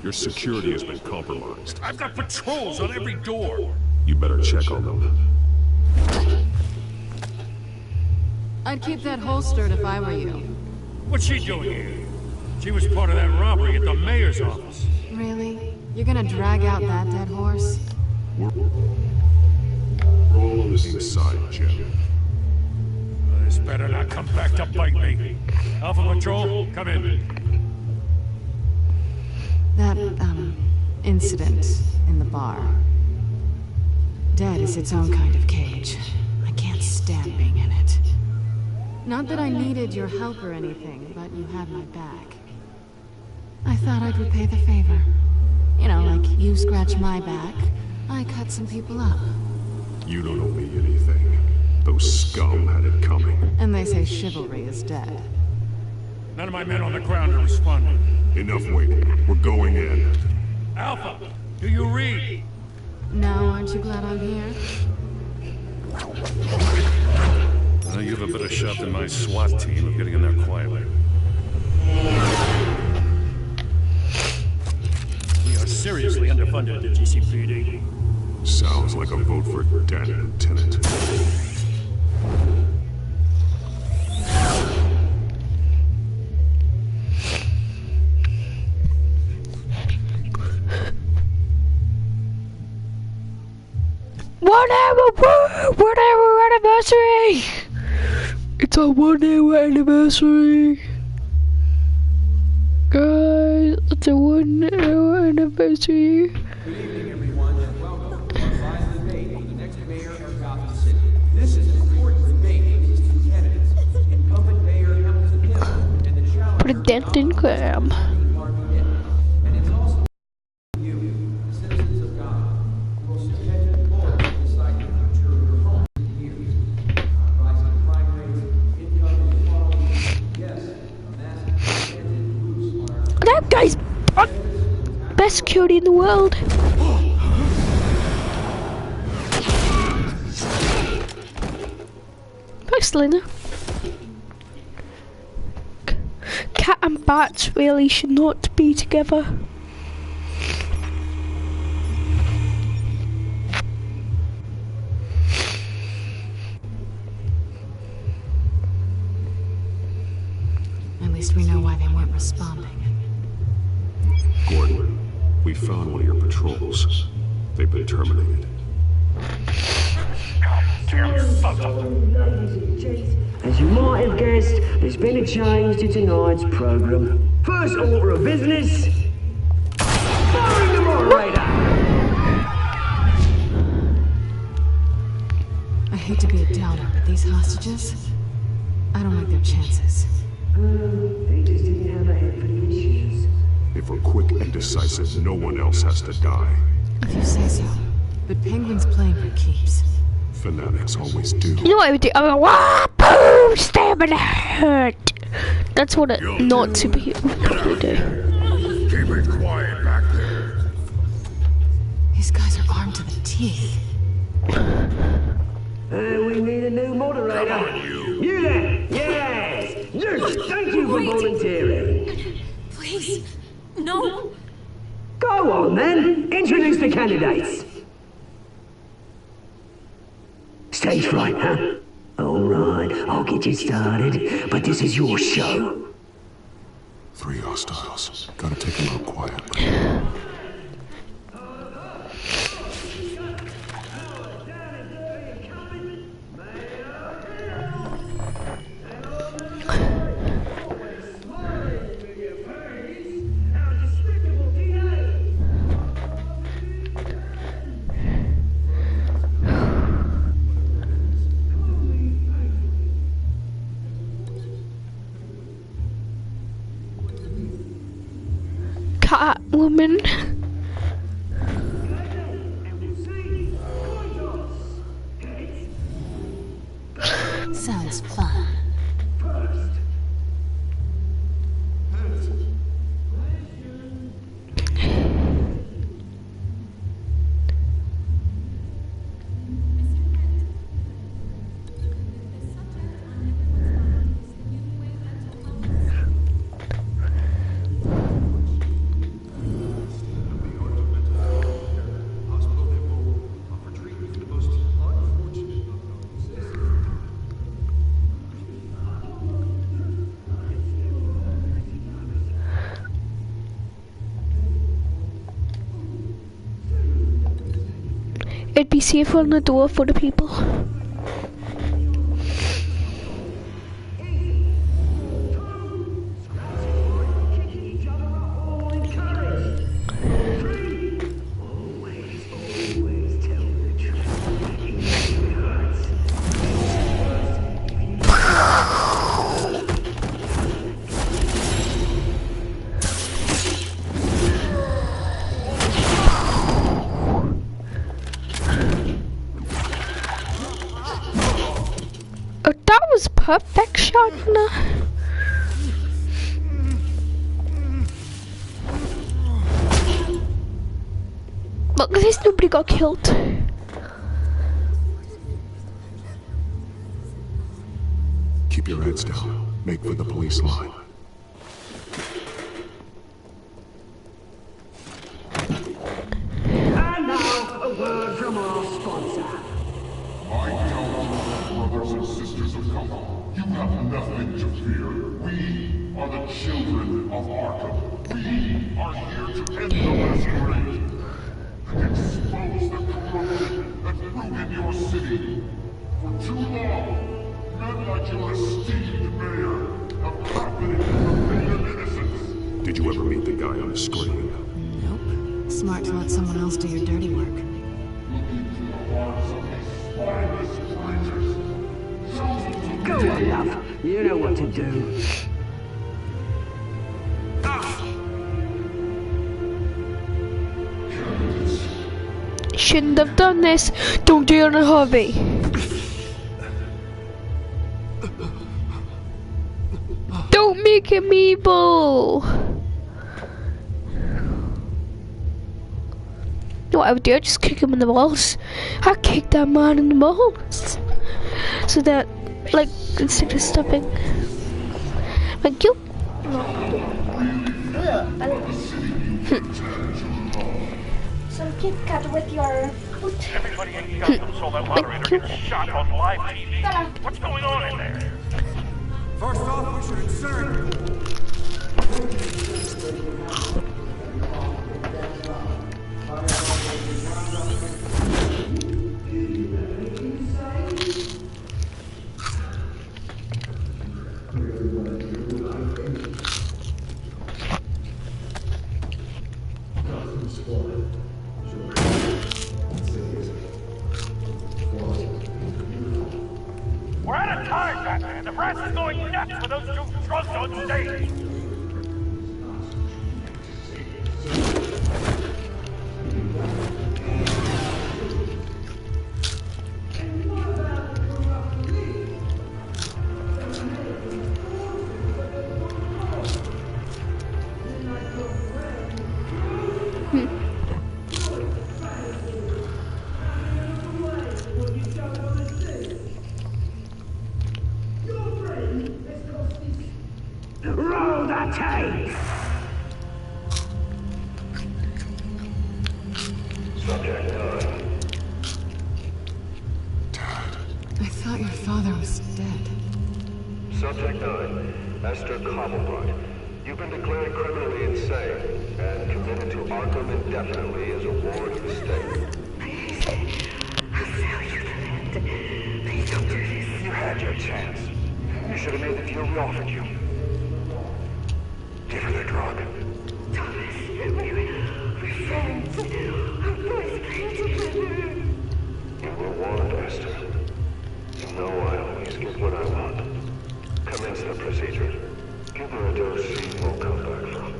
Your security has been compromised. I've got patrols on every door. You better check on them. I'd keep that holstered if I were you. What's she doing here? She was part of that robbery at the mayor's office. Really? You're gonna drag out that dead horse? We're all on the same side, Jim. This better not come back to bite me. Alpha Patrol, come in. That, incident in the bar. Dead is its own kind of cage. I can't stand being in it. Not that I needed your help or anything, but you had my back. I thought I'd repay the favor. You know, like you scratch my back, I cut some people up. You don't owe me anything. Those scum had it coming. And they say chivalry is dead. None of my men on the ground are responding. Enough waiting. We're going in. Alpha, do you read? Now, aren't you glad I'm here? You have a better shot than my SWAT team of getting in there quietly. We are seriously underfunded at the GCPD. Sounds like a vote for Danny, Lieutenant. One-hour anniversary! It's our 1 hour anniversary! Guys, it's a 1 hour anniversary! Good evening, everyone, and welcome to our live debate for the next mayor of Gotham City. This is an important debate between these two candidates, incumbent Mayor Hamilton Hill and the challenger... Put a dent in Graham. And it's also you, the citizens of Gotham, who will soon head to the polls to decide the future of your homes and communities. Rising crime rates, income inequality, yes, a massive expanded roots on our... That guy's... Oh best security in the world. Thanks, Lena. Cat and bats really should not be together. At least we know why they weren't responding. Gordon, we found one of your patrols. They've been terminated. As you might have guessed, there's been a change to tonight's program. First order of business, firing the moderator! I hate to be a downer, but these hostages, I don't like their chances. They just didn't have a head for the issues. If we're quick and decisive, no one else has to die. If you say so. But Penguin's playing for keeps. Fanatics always do. You know what I would do? I would go, wah, boom, stab in the head. That's what a not superhero would do. Keep it quiet back there. These guys are armed to the teeth. We need a new moderator. Come on, you. You there? Yes! You! Thank you for volunteering. Please, no. Go on then. Introduce the candidates. Stage fright, huh? Alright, I'll get you started, but this is your show. 3 hostiles. Gotta take them out quietly. Catwoman. Sounds fun. It'd be safer on the door for the people. That was perfection. Look, at least nobody got killed. Keep your heads down. Make for the police line. And now, a word from our sponsor. My telltale brothers and sisters of Gotham, you have nothing to fear. We are the children of Arkham. We are here to end the masquerade and expose the corruption that rooted your city. For too long, men like your esteemed mayor have profited from the pain of innocence. Did you ever meet the guy on the screen? Nope. Smart to let someone else do your dirty work. Go on, love. You know what to do. Shouldn't have done this. Don't do it in a hurry. Don't make him evil. what I would do? I'd just kick him in the balls. I kicked that man in the balls. So that, like, instead of stopping. Thank you. Some Kit Kat with your foot. Everybody in Gotham saw that moderator get shot on live TV. What's going on in there? First off, we should insert. We're out of time, Batman. The brass is going nuts for those two drunks on stage. Roll the tape! Subject 9. I thought your father was dead. Subject 9, Esther Cobblepot. You've been declared criminally insane and committed to Arkham indefinitely as a ward of the state. I'll sell you the land. Please don't do this. You had your chance. You should have made the deal we offered you. Give her the drug. Thomas, we're friends. Our boys play together. You were warned, Esther. You know I always get what I want. Commence the procedure. Give her a dose she won't come back from.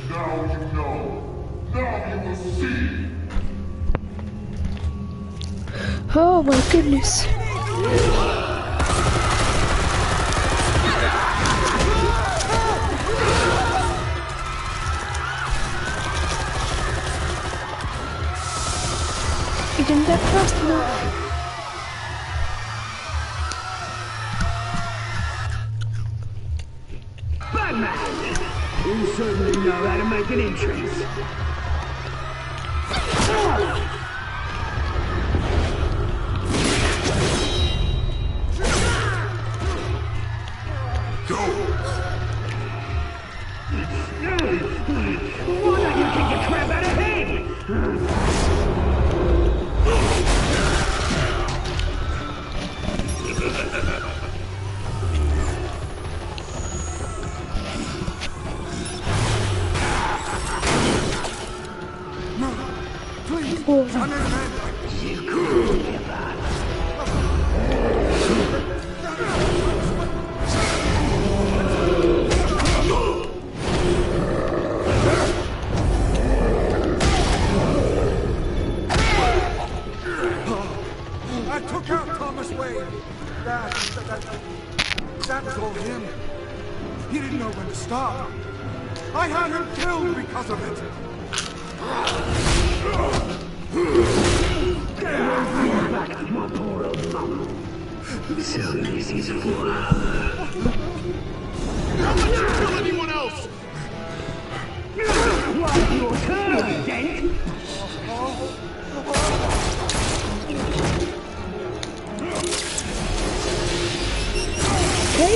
Now you know. Now you will see. Oh my goodness. You didn't get fast enough. Batman! You certainly know how to make an entrance. Why don't you kick the crap out of him? Please, oh. understand. You could give up. I took out Thomas Wayne. That was all him. He didn't know when to stop. I had him killed because of it. Back to my poor old mum. So this is for her. Don't let you kill anyone else! What's your turn, Dent? Okay.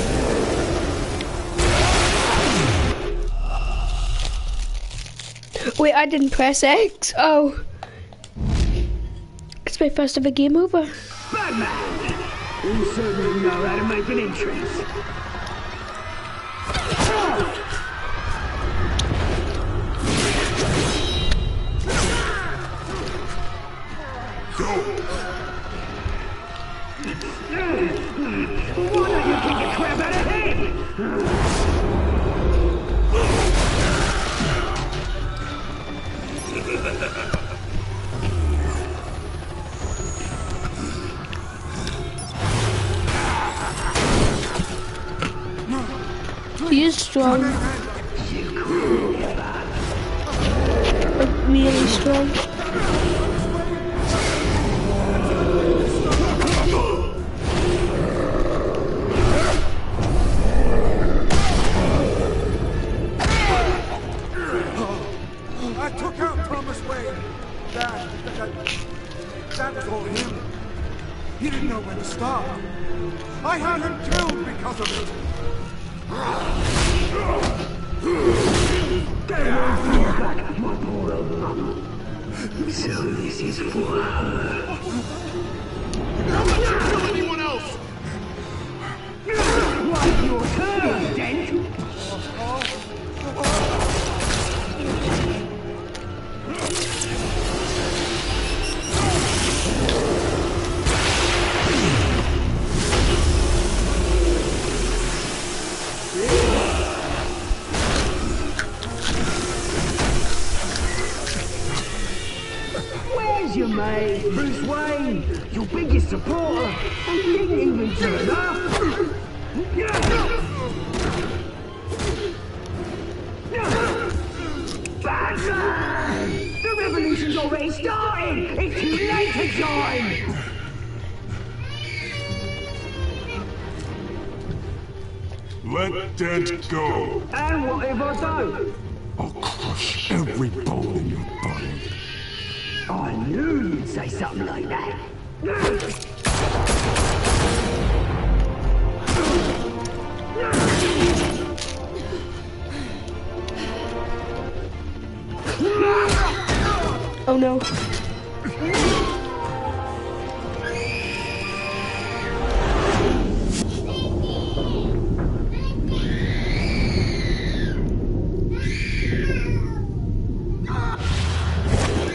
Wait, I didn't press X. Oh. It's my first ever game over. Batman! You certainly know how to make an entrance. Why don't you kick the crap out of him? He is strong. Like, really strong. I took out Thomas Wayne. That was all him. He didn't know where to start. I had him killed because of it. Back, my poor old mum. So this is for her. Don't let you kill anyone else! Right, your turn, Dent. Where's your mate, Bruce Wayne? Your biggest supporter, and he didn't even turn up. Batman! The revolution's already started! It's too late to join! Let Dent go. And what if I don't? I'll crush every bone in your body. I knew you'd say something like that. Oh no.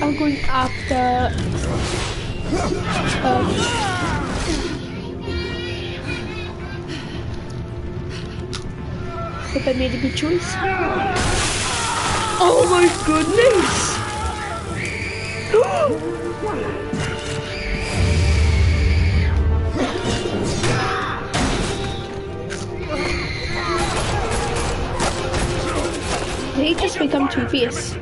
I'm going after hope I made a good choice. Oh my goodness! Did he just become Two-Face?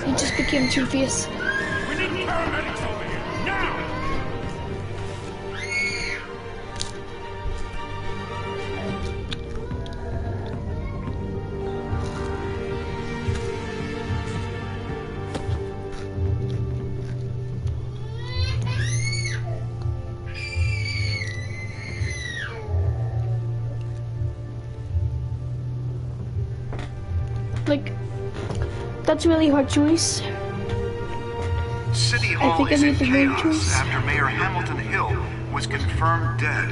He just became Two-Face. We need paramedics over here, now! Like, that's a really hard choice. City I Hall think I is in made the wrong chaos choice. after Mayor Hamilton Hill was confirmed dead.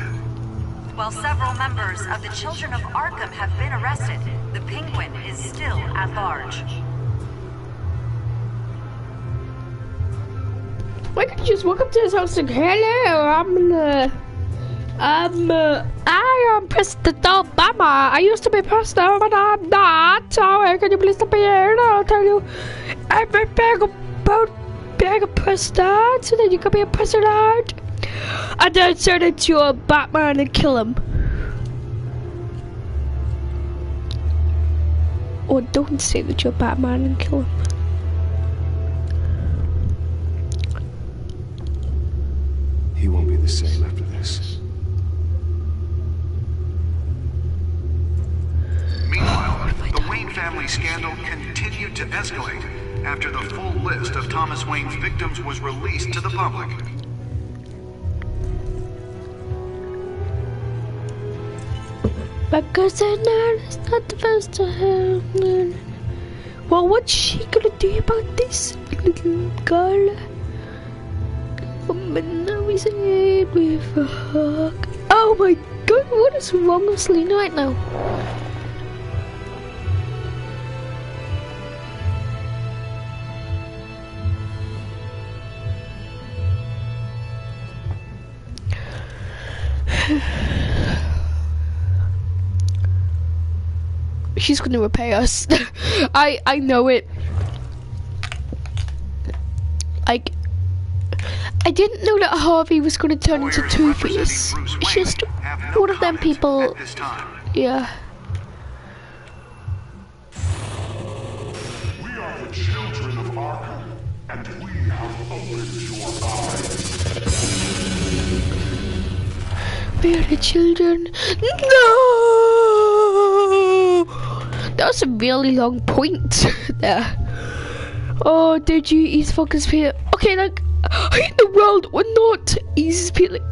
While several members of the Children of Arkham have been arrested, the Penguin is still at large. Why can't you just walk up to his house and hello, I am President Obama. I used to be president, but I'm not. So can you please step here and I'll tell you everything about being a president so that you can be a president. And then turn into a Batman and kill him. Or don't say that you're Batman and kill him. He won't be the same after this. Meanwhile, the Wayne family scandal continued to escalate after the full list of Thomas Wayne's victims was released to the public. Because I know it's not the first time. Well, what's she gonna do about this little girl? Oh my god, what is wrong with Selena right now? she's gonna repay us. I know it. Like, I didn't know that Harvey was gonna turn into Two-Face. It's just one of them people. Yeah. We are the children of Arkham, and we have opened your eyes. We are the children. No! That was a really long point there. Oh, did you? He's fucking spirit. Okay, like, how in the world would not easy spirit?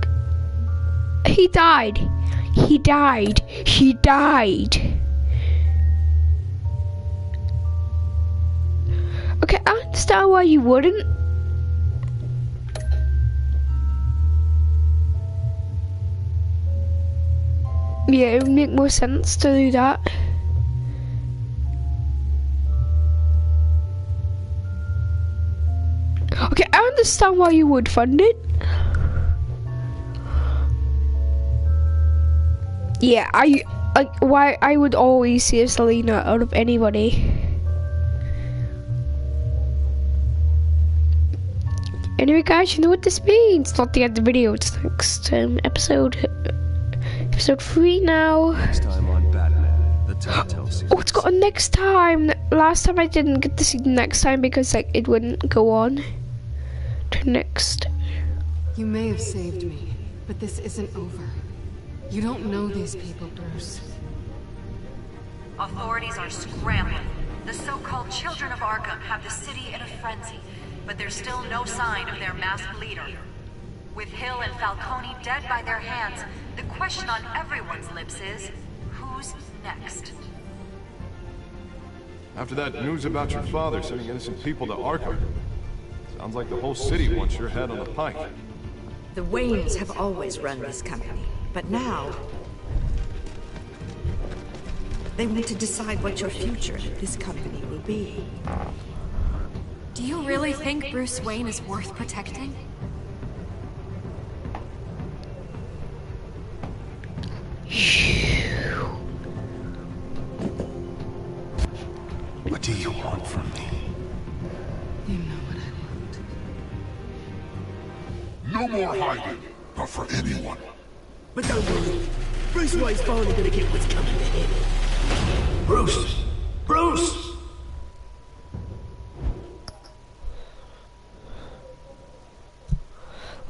Like, he died. He died. He died. Okay, I understand why you wouldn't. Yeah, it would make more sense to do that. Okay, I understand why you would fund it. Yeah, why I would always save Selena out of anybody. Anyway, guys, you know what this means. Not the end of the video. It's next episode 3 now. Next time on Batman, the Telltale series. Oh, it's got a next time. Last time I didn't get to see the next time because like it wouldn't go on to next. You may have saved me, but this isn't over. You don't know these people, Bruce. Authorities are scrambling. The so-called Children of Arkham have the city in a frenzy, but there's still no sign of their masked leader. With Hill and Falcone dead by their hands, the question on everyone's lips is, who's next? After that news about your father sending innocent people to Arkham, sounds like the whole city wants your head on the pike. The Waynes have always run this company, but now they want to decide what your future at this company will be. Do you really think Bruce Wayne is worth protecting? What do you want from me? You know what I want. No more hiding, not for anyone. But don't worry, Bruce Wayne's finally gonna get what's coming to him. Bruce! Bruce!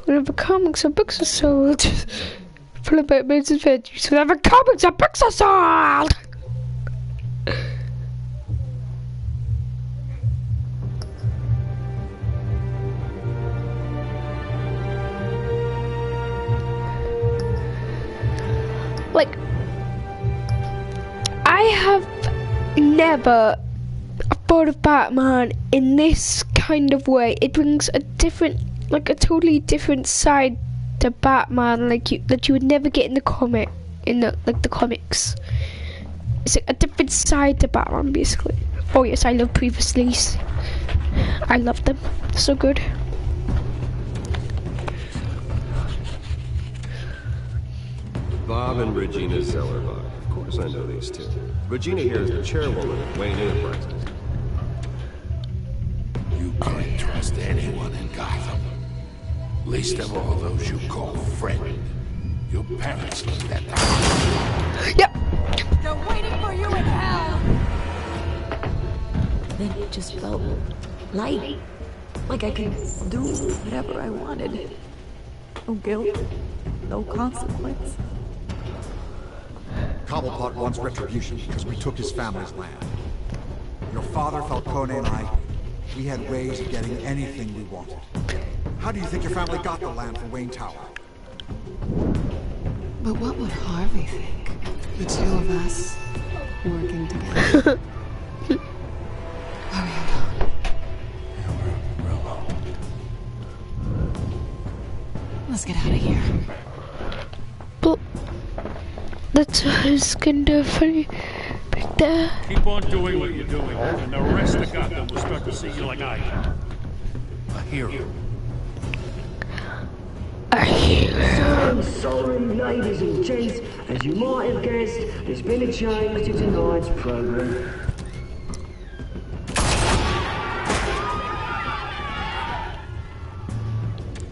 Whenever comics or books are sold, full of Batman's adventures. Whenever comics or books are sold. Like, I have never thought of Batman in this kind of way. It brings a different, like a totally different side to Batman, like that you would never get in the comic, in the the comics. It's like a different side to Batman, basically. Oh yes, I love previously. I love them. So good. Bob and Regina Zellerbach. Of course I know these two. Regina here is the chairwoman of Wayne Enterprises. You can't trust anyone in Gotham. Least of all those you call friend. Your parents looked at them. Yep. They're waiting for you in hell! Then it just felt light. Like I could do whatever I wanted. No guilt, no consequence. Cobblepot wants retribution because we took his family's land. Your father, Falcone, and I, we had ways of getting anything we wanted. How do you think your family got the land for Wayne Tower? But what would Harvey think? The two of us working together. Let's get out of here. But that's kind of funny. But Keep on doing what you're doing, and the rest of Gotham will start to see you like I do. A hero. A hero. I'm sorry, ladies and gents. As you might have guessed, there's been a change to tonight's program.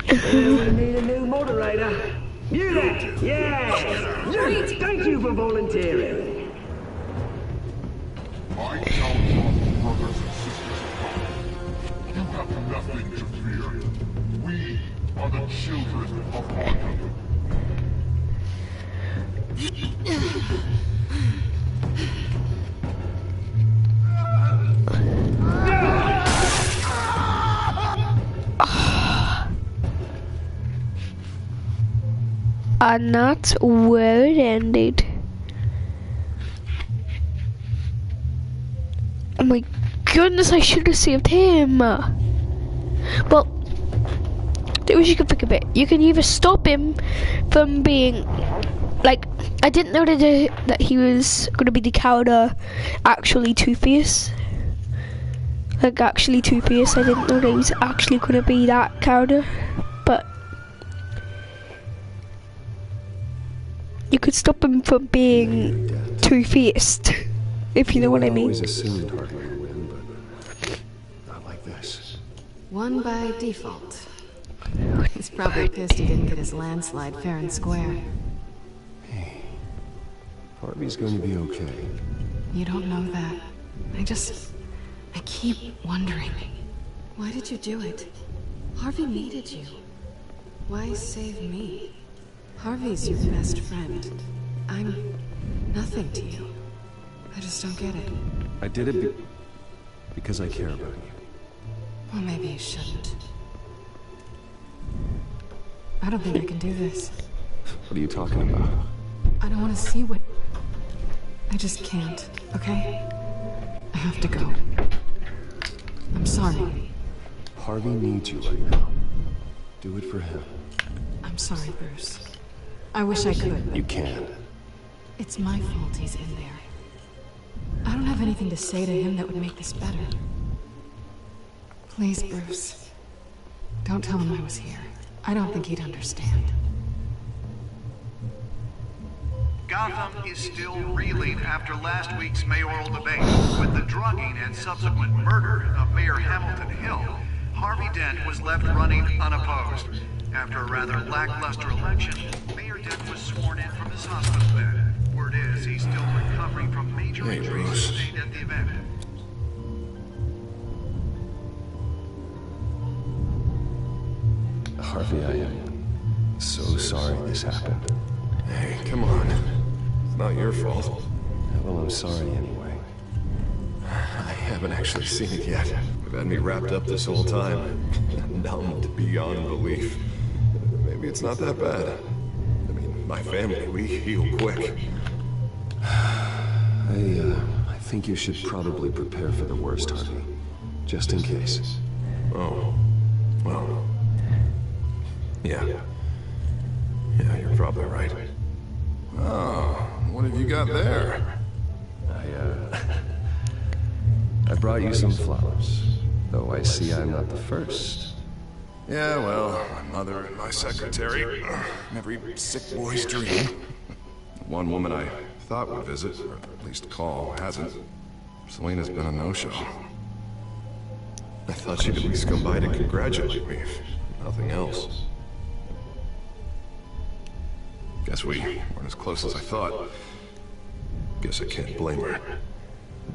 We need a new moderator. You there? Yeah! You! Thank you for volunteering. My telltale brothers and sisters of God, you have nothing to fear. We are the children of Arkham. And that's where it ended. Oh my goodness, I should have saved him. Well, there was you can pick a bit. You can either stop him from being like, I didn't know that he was gonna be the character actually Two-Face. Like actually Two-Face. I didn't know that he was actually gonna be that character. But you could stop him from being two-faced, if you know what I mean. I always assumed Harvey would win, but not like this. Won by default. He's probably pissed he didn't get his landslide fair and square. Hey, Harvey's going to be okay. You don't know that. I keep wondering. Why did you do it? Harvey needed you. Why save me? Harvey's your best friend. I'm nothing to you. I just don't get it. I did it because I care about you. Well, maybe you shouldn't. I don't think I can do this. What are you talking about? I don't want to see what... I just can't, okay? I have to go. I'm sorry. Harvey needs you right now. Do it for him. I'm sorry, Bruce. I wish I could. You can. It's my fault he's in there. I don't have anything to say to him that would make this better. Please, Bruce. Don't tell him I was here. I don't think he'd understand. Gotham is still reeling after last week's mayoral debate. With the drugging and subsequent murder of Mayor Hamilton Hill, Harvey Dent was left running unopposed. After a rather lackluster election, Mayor Dent was sworn in from his hospital bed. Word is he's still recovering from major injuries sustained at the event. Harvey, I am so sorry this happened. Hey, come on. It's not your fault. Well, I'm sorry anyway. I haven't actually seen it yet. You've had me wrapped up this whole time. Numbed beyond belief. Maybe it's not that bad. I mean, my family, we heal quick. I think you should probably prepare for the worst, Harvey. Just in case. Oh. Well. Yeah. Yeah, you're probably right. Oh, what have you got there? I brought you some flowers. Though I see I'm not the first. Yeah, well, my mother and my secretary. Every sick boy's dream. One woman I thought would visit, or at least call, hasn't. Selena's been a no-show. I thought she'd at least come by to congratulate me, if nothing else. Guess we weren't as close as I thought. Guess I can't blame her.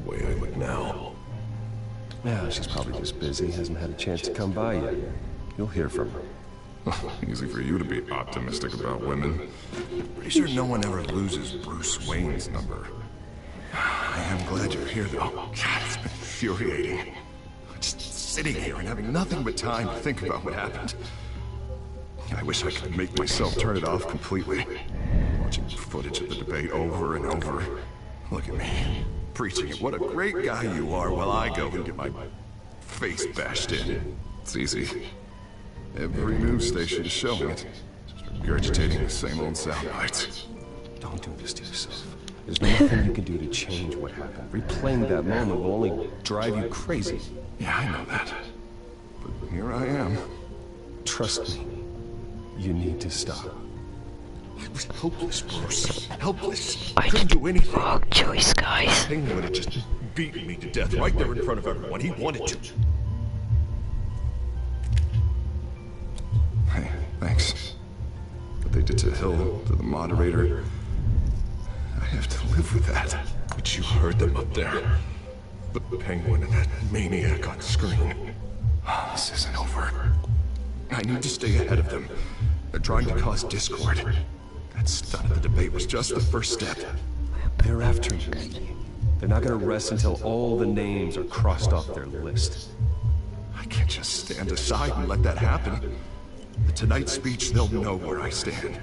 The way I look now. Yeah, she's probably just busy, hasn't had a chance to come by yet. You'll hear from her. Easy for you to be optimistic about women. Pretty sure no one ever loses Bruce Wayne's number. I am glad you're here, though. God, it's been infuriating. Just sitting here and having nothing but time to think about what happened. I wish I could make myself turn it off completely. Watching footage of the debate over and over. Look at me, preaching it. What a great guy you are, while I go and get my face bashed in. It's easy. Every news station is showing it. Just regurgitating the same old sound bites. Don't do this to yourself. There's nothing you can do to change what happened. Replaying that moment will only drive you crazy. Yeah, I know that. But here I am. Trust me. You need to stop. I was hopeless, Bruce. Helpless. I couldn't do anything. Wrong choice, guys. Penguin had just beaten me to death right there in front of everyone. He wanted to. Hey, thanks. What they did to Hill, to the moderator, I have to live with that. But you heard them up there. The Penguin and that maniac on screen. This isn't over. I need to stay ahead of them. They're trying to cause discord. That stunt at the debate was just the first step. They're after me. They're not gonna rest until all the names are crossed off their list. I can't just stand aside and let that happen. At tonight's speech, they'll know where I stand.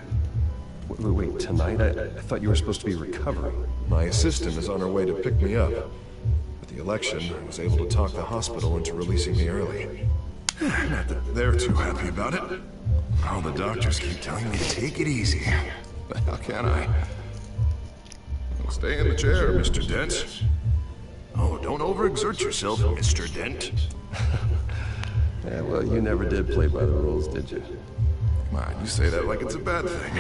Wait, tonight? I thought you were supposed to be recovering. My assistant is on her way to pick me up. With the election, I was able to talk the hospital into releasing me early. Not that they're too happy about it. All the doctors keep telling me to take it easy. But how can I? Well, stay in the chair, Mr. Dent. Oh, don't overexert yourself, Mr. Dent. Yeah, well, you never did play by the rules, did you? Come on, you say that like it's a bad thing.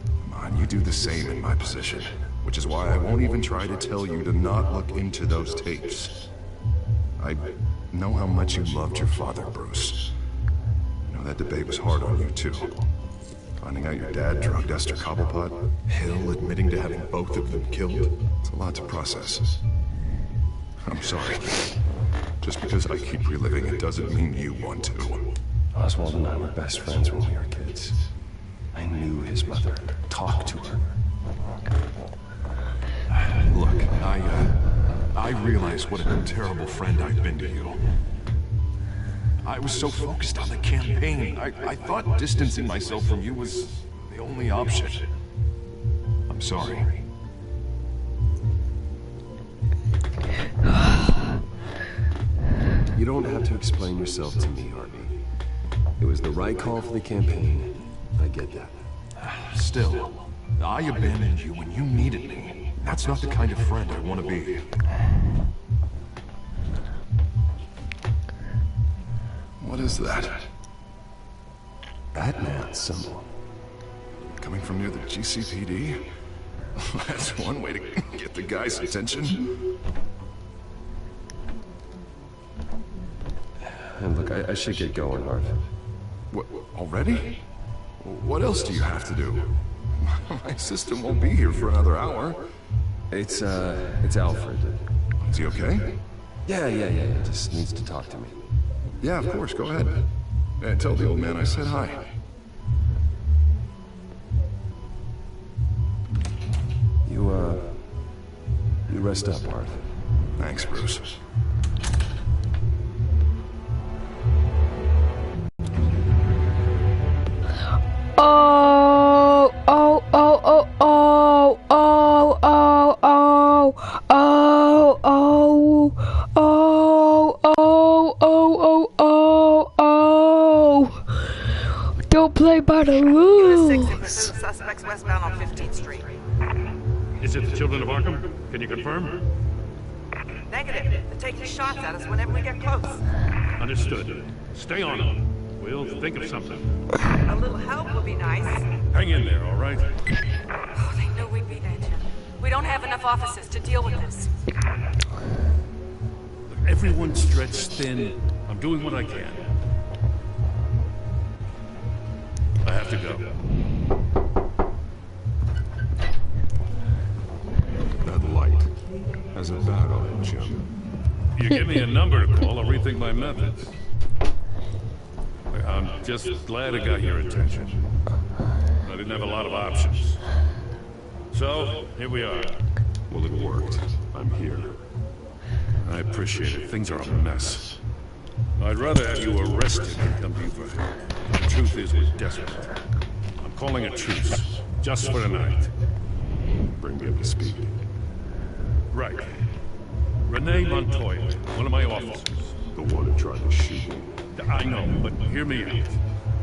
Come on, you do the same in my position. Which is why I won't even try to tell you to not look into those tapes. I know how much you loved your father, Bruce. I know that debate was hard on you, too. Finding out your dad drugged Esther Cobblepot, Hill admitting to having both of them killed. It's a lot to process. I'm sorry. Just because I keep reliving it doesn't mean you want to. Oswald and I were best friends when we were kids. I knew his mother. Talked to her. Look, I realize what a terrible friend I've been to you. I was so focused on the campaign. I thought distancing myself from you was the only option. I'm sorry. You don't have to explain yourself to me, Harvey. It was the right call for the campaign. I get that. Still, I abandoned you when you needed me. That's not the kind of friend I want to be. What is that? Batman symbol. Coming from near the GCPD? That's one way to get the guy's attention. And look, I should get going, Harv. What, already? What else do you have to do? My assistant won't be here for another hour. It's Alfred. Is he okay? Yeah. Just needs to talk to me. Yeah, of course, go ahead. And tell the old man I said hi. You rest up, Harv. Thanks, Bruce. Don't play by the rules. Suspects westbound on 15th Street. Is it the children of Arkham? Can you confirm? Negative. They're taking shots at us whenever we get close. Understood. Stay on them. We'll think of something. A little help would be nice. Hang in there, all right? Oh, they knew we'd be there, Jim. We don't have enough officers to deal with this. Everyone's stretched thin. I'm doing what I can. I have to go. That light has a bat on it, Jim. You give me a number to call, I'll rethink my methods. I'm just glad it got your attention. I didn't have a lot of options. So, here we are. Well, it worked. I'm here. I appreciate it. Things are a mess. I'd rather have you arrested than come to you for help. The truth is, we're desperate. I'm calling a truce, just for tonight. Bring me up to speed. Right. Renee Montoya, one of my officers. The one who tried to shoot me. I know, but hear me out.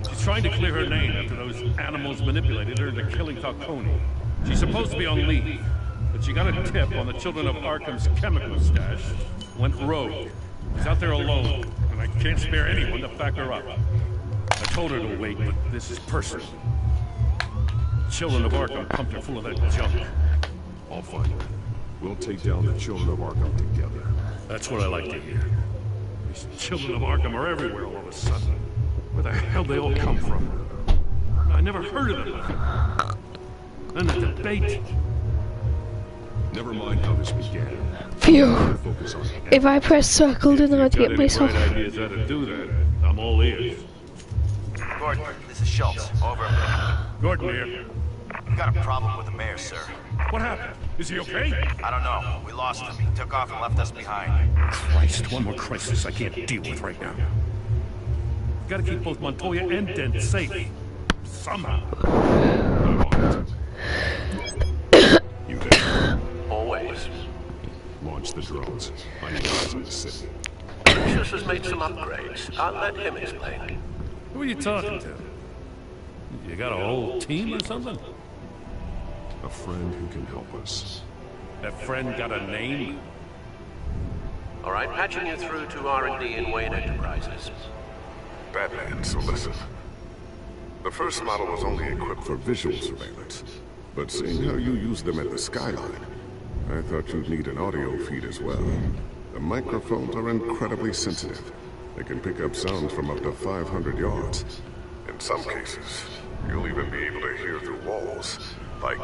She's trying to clear her name after those animals manipulated her into killing Falcone. She's supposed to be on leave, but she got a tip on the children of Arkham's chemical stash, went rogue. She's out there alone, and I can't spare anyone to back her up. I told her to wait, but this is personal. Children of Arkham pumped her full of that junk. I'll find it. We'll take down the Children of Arkham together. That's what I like to hear. These Children of Arkham are everywhere all of a sudden. Where the hell they all come from? I never heard of them. And the debate. Never mind how this began. Phew. If I press circle, then I'd get myself. Right ideas how to do that. I'm all ears. Gordon, this is Schultz. Over. Gordon here. We got a problem with the mayor, sir. What happened? Is he okay? I don't know. We lost him. He took off and left us behind. Christ, one more crisis I can't deal with right now. Gotta keep both Montoya and Dent safe. Somehow. You there? Always. Launch the drones. I need eyes on the city. Lucius has made some upgrades. I'll let him explain. Who are you talking to? You got a whole team or something? A friend who can help us. That friend got a name? All right, patching you through to R&D in Wayne Enterprises. Batman, so listen. The first model was only equipped for visual surveillance. But seeing how you use them at the Skyline, I thought you'd need an audio feed as well. The microphones are incredibly sensitive. They can pick up sounds from up to 500 yards. In some cases, you'll even be able to hear through walls, like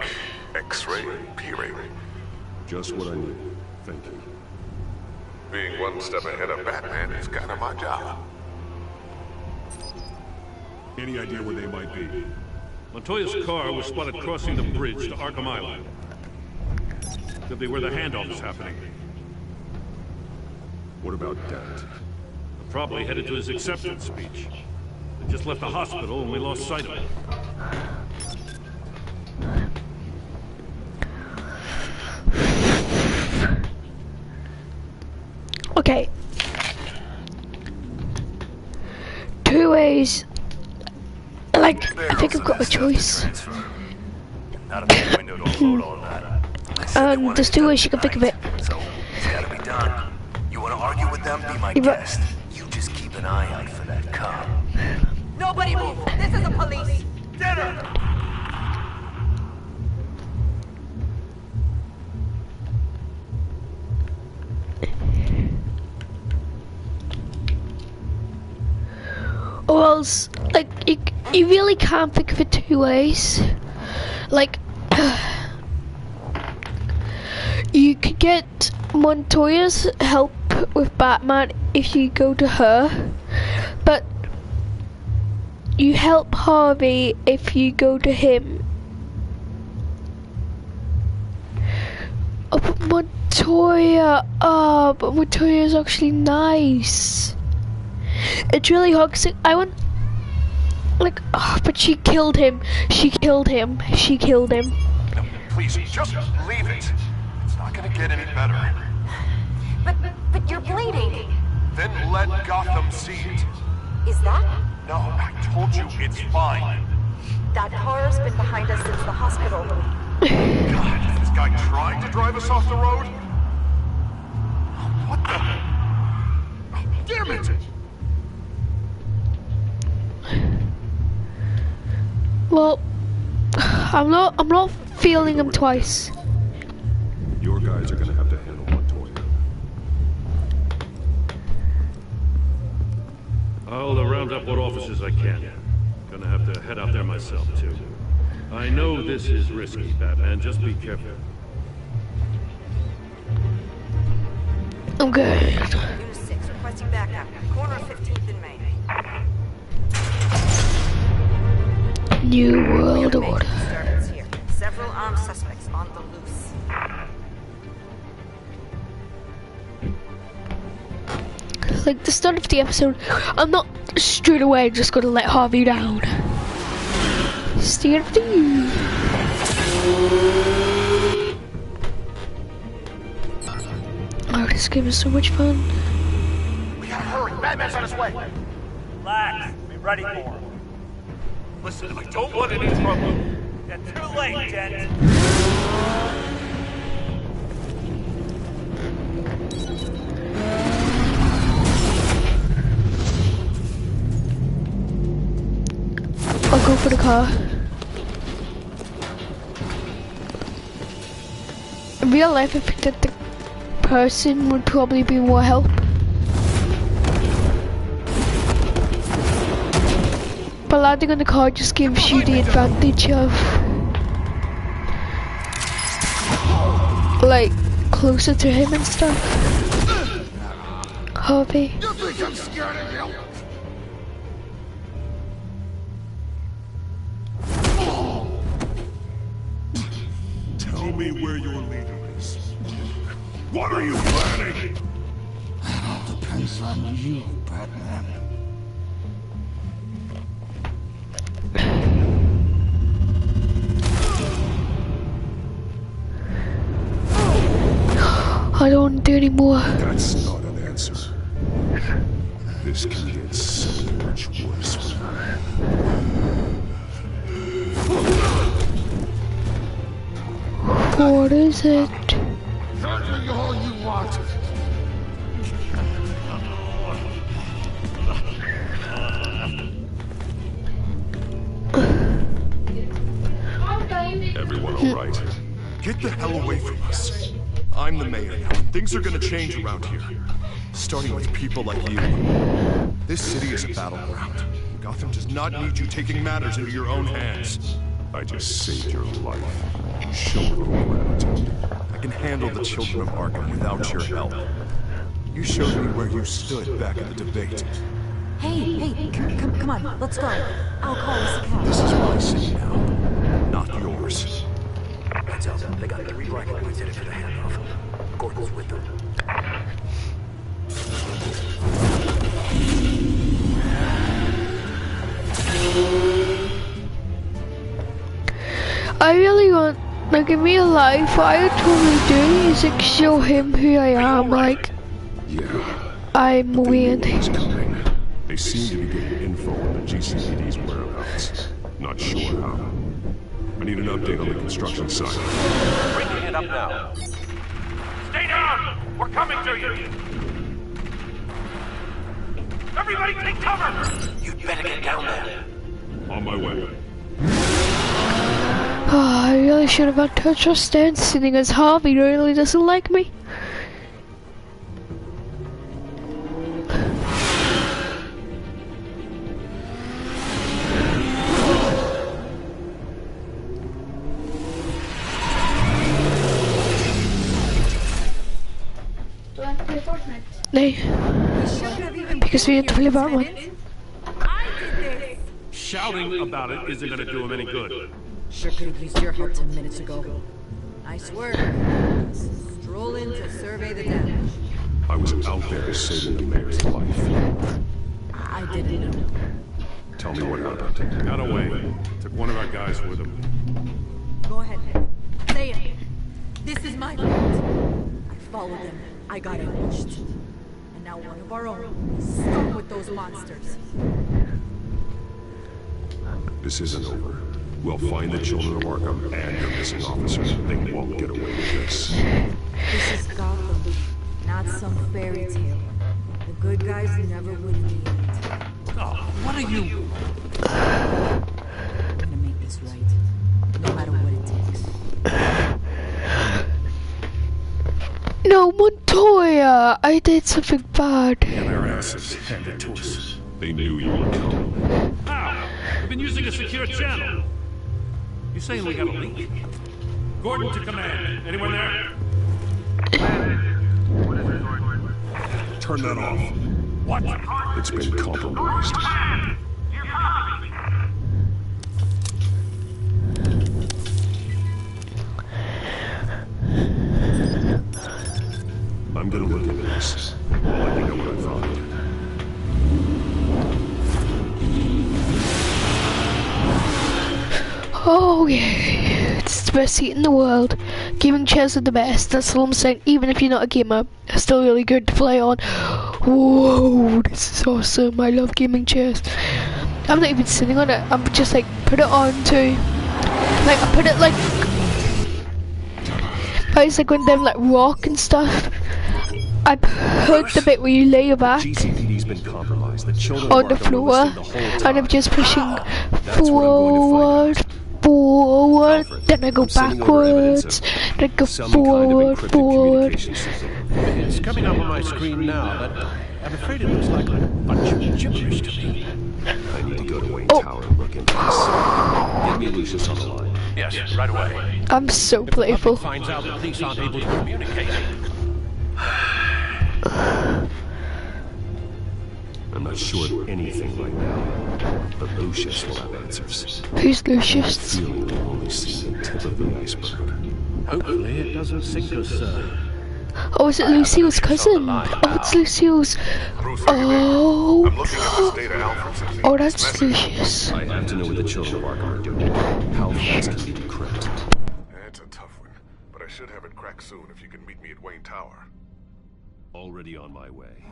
X-ray peering. Just what I need. Thank you. Being one step ahead of Batman is kind of my job. Any idea where they might be? Montoya's car was spotted crossing the bridge to Arkham Island. Could be where the handoff is happening. What about Dent? Probably headed to his acceptance speech. They just left the hospital and we lost sight of him. Okay. Two ways. Like, I think I've got a choice. There's two ways you can think of it. So, it's gotta be done. You wanna argue with them? Be my guest. You just keep an eye out for that car. Nobody move! This is the police! Dinner! Or else, like, you really can't think of it two ways. Like, you could get Montoya's help with Batman if you go to her, but you help Harvey if you go to him. Oh, but Montoya's actually nice. It's really hard because I want, like, oh, but she killed him. She killed him. She killed him. No, please, just leave it. It's not gonna get any better. But you're bleeding. Then let Gotham see it. Is that? No, I told you it's fine. That car's been behind us since the hospital. God, is this guy trying to drive us off the road? What the? Oh, damn it! Well, I'm not feeling him twice. Your guys are gonna have to handle Montoya. I'll round up what officers I can. Gonna have to head out there myself, too. I know this is risky, Batman. Just be careful. I'm good. Unit 6, requesting backup. Corner of 15th and Main. New World Order. Disturbance here. Several armed suspects on the loose. Like the start of the episode, I'm not straight away just gonna let Harvey down. Start of the Oh, this game is so much fun. We gotta hurry. Batman's on his way. Relax. Be ready for him. Listen, I don't want any trouble. You're too late, Dent. I'll go for the car. In real life, I think that the person would probably be more help. But landing on the car just gives you the advantage of, like, closer to him and stuff. Harvey. You think I'm scared of you? Tell me where your leader is. What are you planning? That all depends on you, Batman. I don't want to do anymore. That's not an answer. This can get so much worse. What is it? Exactly all you wanted. Everyone all right? Get the hell away from us. I'm the mayor now, and things are gonna change around here. Starting with people like you. This city is a battleground. Gotham does not need you taking matters into your own hands. I just saved your life. Show no gratitude. I can handle the children of Arkham without your help. You showed me where you stood back in the debate. Hey, come on, let's go. I'll call us a cab. This is my city now, not yours. Heads up, they got 3 rocket points in it for the handoff. Gordon's with them. I really want, like in real life, what I would totally do is like show him who I am, like, Yeah. I'm Wayne. They seem to be getting info on the GCPD's whereabouts. Not sure how. I need an update on the construction site. Bring it up now. Stay down! We're coming to you! Everybody take cover! You'd better get down there. On my way. Oh, I really should have had to trust Dan, seeing as Harvey really doesn't like me. No. Because we had to play Batman. Shouting about it isn't gonna do him any good. Sure could have used your help 10 minutes ago. Nice work. Stroll in to survey the damage. I was out there saving the mayor's life. I didn't know. Tell me what happened. Got away. Took one of our guys with him. Go ahead. Say it. This is my fault. I followed them. I got ambushed. And now one of our own is stuck with those monsters. This isn't over. We'll find the children of Arkham and your missing officers. They won't get away with this. This is Gotham, not some fairy tale. The good guys never would need it. Oh, what are you? I'm gonna make this right, no matter what it takes. No, Montoya! I did something bad. Get their asses handed to us. They knew you would come. How? We've been using a secure channel. You saying we got a leak? Gordon to command. Anyone there? Turn that off. What? It's been compromised. I'm gonna look into this. I'll let you know what I find. Oh yeah, it's the best seat in the world. Gaming chairs are the best, that's all I'm saying. Even if you're not a gamer, they're still really good to play on. Whoa, this is awesome. I love gaming chairs. I'm not even sitting on it, I'm just like, put it on to, like, I put it like, it's like when them like rock and stuff. I put the bit where you lay your back GCPD's been compromised. The children on the floor, and I'm just pushing forward, then I go backwards, then I go forward. It's coming up on my screen now, but I'm afraid it looks like a bunch of gibberish to me. I need to go to Wayne Tower and look into this. Get me Lucius on the line. Yes, right away. I'm so playful. If the public finds out the police aren't able to communicate. I'm not sure of anything right now, but Lucius will have answers. Who's Lucius? I feel we've only seen the tip of the iceberg. Hopefully it doesn't sink us, sir. Oh, is it Lucille's cousin? Oh, it's Lucille's. Oh, oh, that's Lucius. I have to know what the children of Arkham are doing. How fast can you decrypt? That's a tough one, but I should have it cracked soon if you can meet me at Wayne Tower. Already on my way.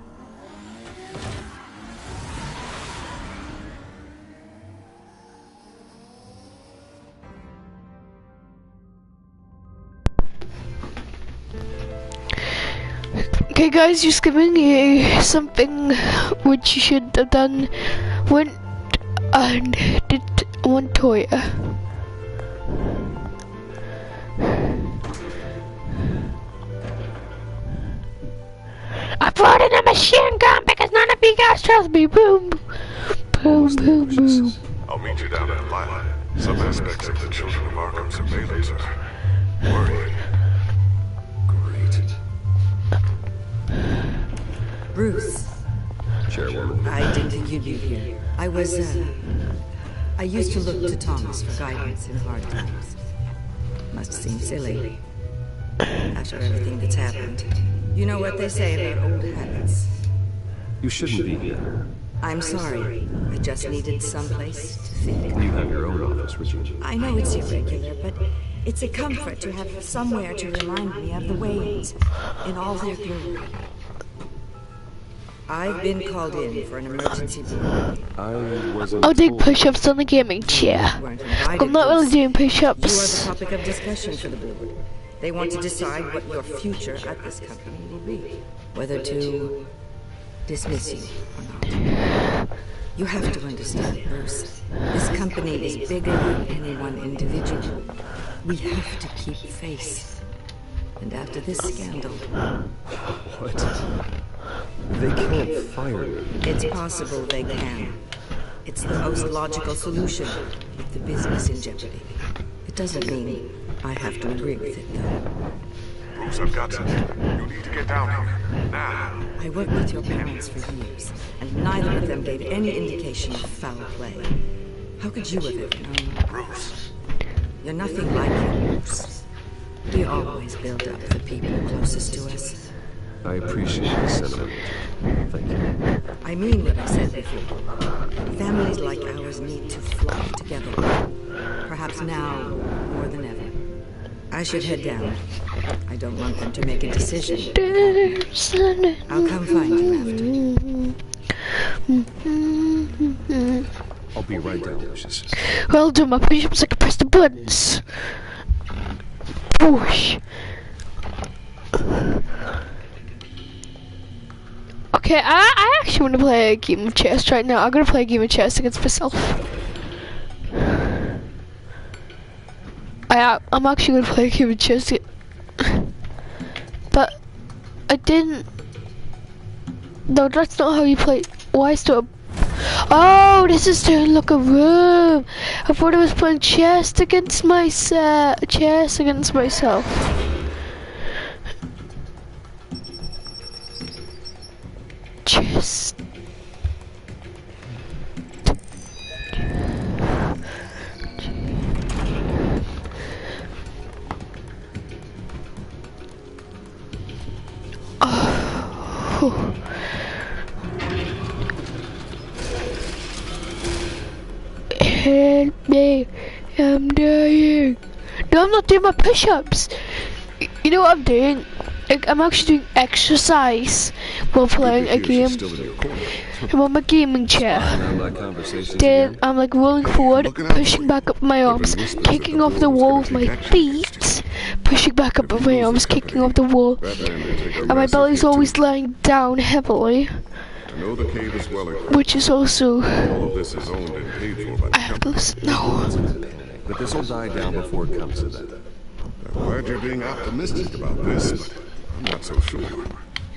Okay guys, just giving you something which you should have done. Went and did Montoya. I brought in a machine gun because none of you guys trust me. Boom, boom, boom, boom. I'll meet you down at the line. Some aspects of the Children of Arkham surveillance are worrying. Bruce. Chairwoman. I didn't think you'd be here. I used to look to Thomas for guidance in hard times. Must seem silly. After everything that's happened. You know what they say about old habits. You shouldn't be here. I'm sorry. I just needed someplace to think. You have your own office, Regina. I know it's irregular, but it's a comfort to have somewhere to remind me of the Waynes in all their glory. I've been called in for an emergency board. I'll do push-ups on the gaming chair. I'm not really doing push-ups. You are the topic of discussion for the board. They want to decide what your future at this company will be. Whether to dismiss you or not. You have to understand, Bruce. This company is bigger than any one individual. We have to keep face. And after this scandal... What? They can't fire me. It's possible they can. It's the most logical solution with the business in jeopardy. It doesn't mean I have to agree with it, though. Bruce, I've got to. You need to get down here. Now. I worked with your parents for years, and neither of them gave any indication of foul play. How could you have ever known? Bruce. You're nothing like him, Bruce. We always build up the people closest to us. I appreciate the sentiment. Thank you. I mean what I said before. Families like ours need to flock together. Perhaps now more than ever. I should head down. I don't want them to make a decision. I'll come find you after. I'll be right down, Lucius. Well, I'll do my push-ups. I can press the buttons. Push. Okay, I actually want to play a game of chess right now. I'm gonna play a game of chess against myself. I'm actually gonna play a game of chess, but I didn't. No, that's not how you play. Why is there? Oh, this is to look a room. I thought I was playing chess against myself. Chess against myself. Chess. Oh. Help me, I'm dying. No, I'm not doing my push-ups. You know what I'm doing? I'm actually doing exercise while playing a game. I'm on my gaming chair. Then I'm like rolling forward, pushing back up my arms, kicking off the wall with my feet, pushing back up with my arms, kicking off the wall. And my belly's always lying down heavily. Which is also... All of this is owned and paid for by I have to listen. No. But this'll die down before it comes to that. I'm glad you're being optimistic about this, but I'm not so sure.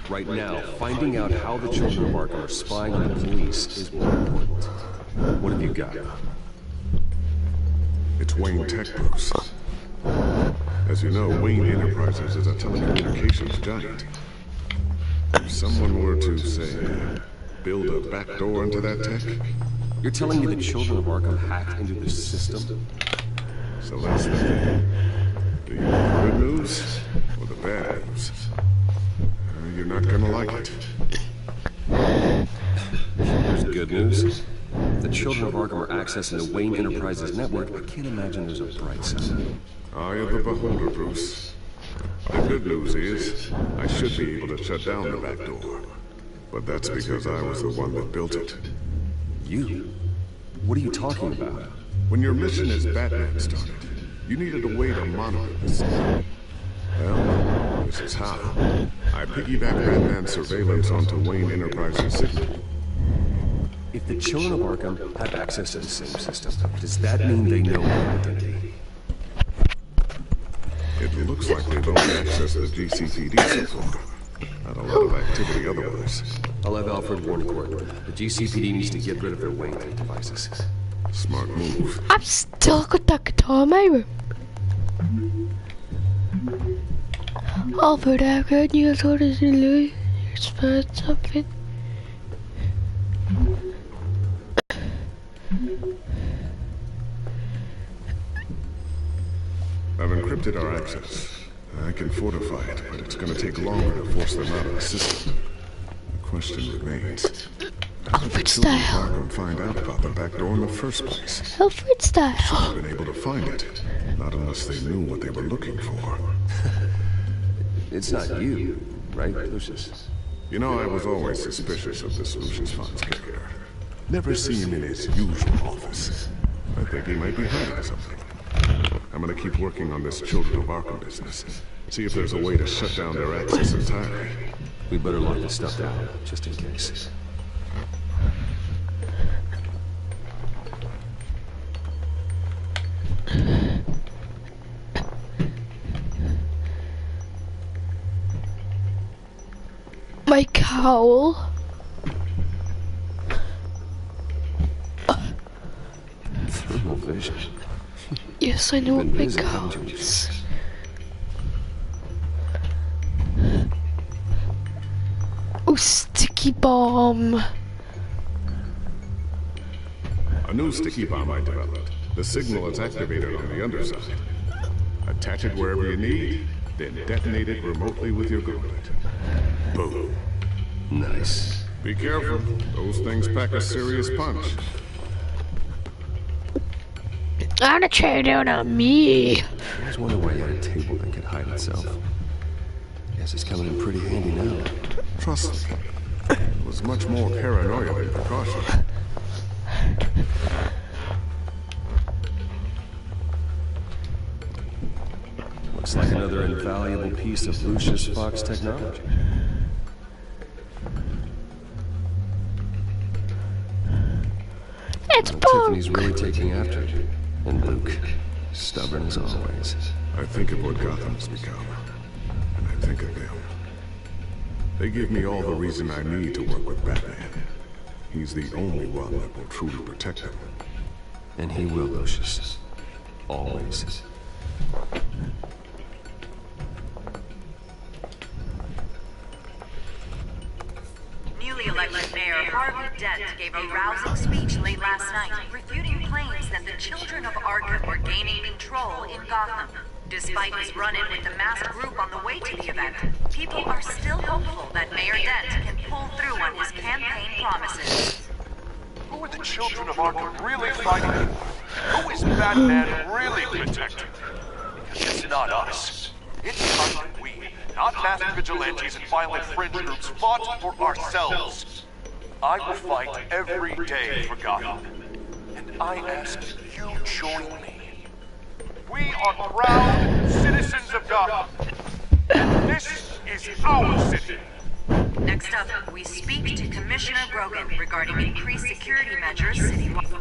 Right now, finding out how the children of Arkham are spying on the police is more important. What have you got? It's Wayne Tech, Bruce. As you know, Wayne Enterprises is a telecommunications giant. If someone were to, say, build a backdoor into that tech... You're telling me the children of Arkham hacked into this system? So that's the thing. Do you want the good news or the bad news? You're not gonna like it. There's good news. If the children of Arkham are accessing the Wayne Enterprises network, I can't imagine there's a bright side. Eye of the beholder, Bruce. The good news is, I should be able to shut down the back door. But that's because I was the one that built it. You? What are you talking about? When your mission as Batman started, you needed a way to monitor the system. Well, this is how. I piggybacked Batman's surveillance onto Wayne Enterprises' signal. If the children of Arkham have access to the same system, does that mean they know my identity? It looks like they've only accessed the GCPD so far. Not a lot of activity otherwise. I'll have Alfred warn court. The GCPD needs to get rid of their Wayne Tech devices. Smart move. I've still got that guitar in my room. Alfred, how could you sort of Louis? It's first something. I've encrypted our access. I can fortify it, but it's gonna take longer to force them out of the system. The question remains. How did the children of Arkham find out about the back door in the first place? Alfred style. Should have been able to find it. Not unless they knew what they were looking for. It's not you, right, Lucius? You know, I was always suspicious of this Lucius Fox character. Never see him in his usual office. I think he might be hiding something. I'm gonna keep working on this Children of Arkham business. See if there's a way to shut down their access entirely. We better lock this stuff down, just in case. My cowl. Thermal vision. Yes, I know what my cowl is. Oh, sticky bomb. A new sticky bomb I developed. The signal is activated on the underside. Attach it wherever you need, then detonate it remotely with your gauntlet. Boom. Nice. Be careful. Those things pack a serious punch. I'm gonna try it out on me. I was wondering why you had a table that could hide itself. Guess it's coming in pretty handy now. Trust me. It was much more paranoia than precaution. Looks like another invaluable piece of Lucius Fox technology. It's Tiffany's really taking after it. And Luke, stubborn as always. I think of what Gotham's become. And I think of them. They give me all the reason I need to work with Batman. He's the only one that will truly protect them. And he will, Lucius. Always. Newly elected Mayor Harvey Dent gave a rousing speech late last night, refuting claims that the children of Arkham were gaining control in Gotham. Despite his run-in with the masked group on the way to the event, people are still hopeful that Mayor Dent can pull through on his campaign promises. Who are the children of Arkham really fighting for? Who is Batman really protecting? Because it's not us. It's time that we, not masked vigilantes and violent fringe groups, fought for ourselves. I will fight every day for Gotham. And I ask you join me. We are proud citizens of Gotham. And this is our city. Next up, we speak to Commissioner Brogan regarding increased security measures citywide.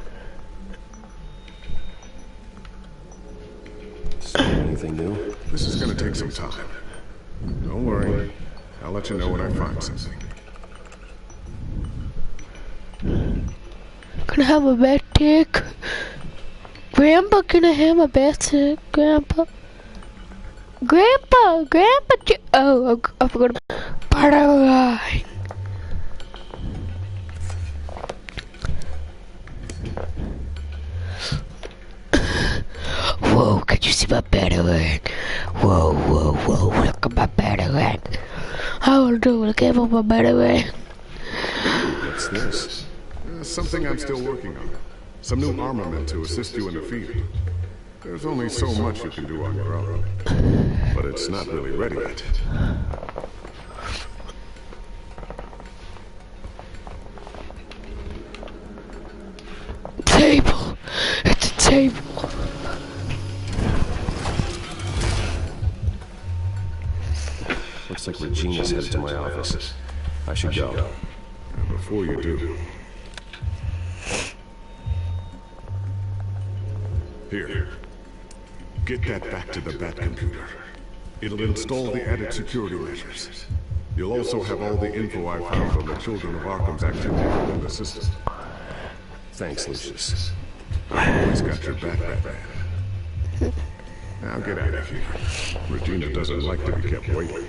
So, anything new? This is gonna take some time. Don't worry. I'll let you know when I find something. Gonna have a bad dick. Grandpa gonna have a bad dick. Grandpa. Oh, I forgot. Alright. Whoa, can you see my battering? Whoa, look at my battering. I will do it, give up my battering. What's this? Something I'm still working on. Some new armament to assist you in the field. There's only so much you can do on your own. But it's not really ready yet. Table! It's a table! Looks like Regina's headed to my office. I should go. And before you do... Here. Get that back to the Bat computer. It'll install the added security measures. You'll also have all the info I found on the Children of Arkham's activity within the system. Thanks, Lucius. I've always got your back, Batman. Now get out of here. Regina doesn't like to be kept waiting.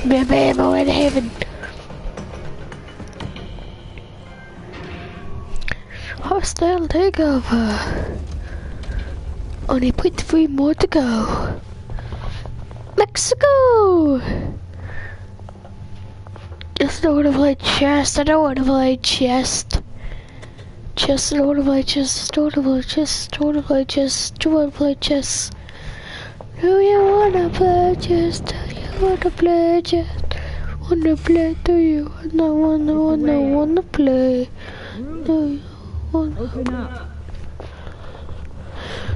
Bam, I'm in heaven. Hostile takeover. Only 0.3 more to go. Mexico! Just don't want to play chess. I don't want to play chess. Chess, I don't want to play chess. Don't want to play chess. Don't want to play chess. Don't want to play chess. Do you want to play chess? Do you want to play chess? Wanna play? Do you wanna play? Do you wanna?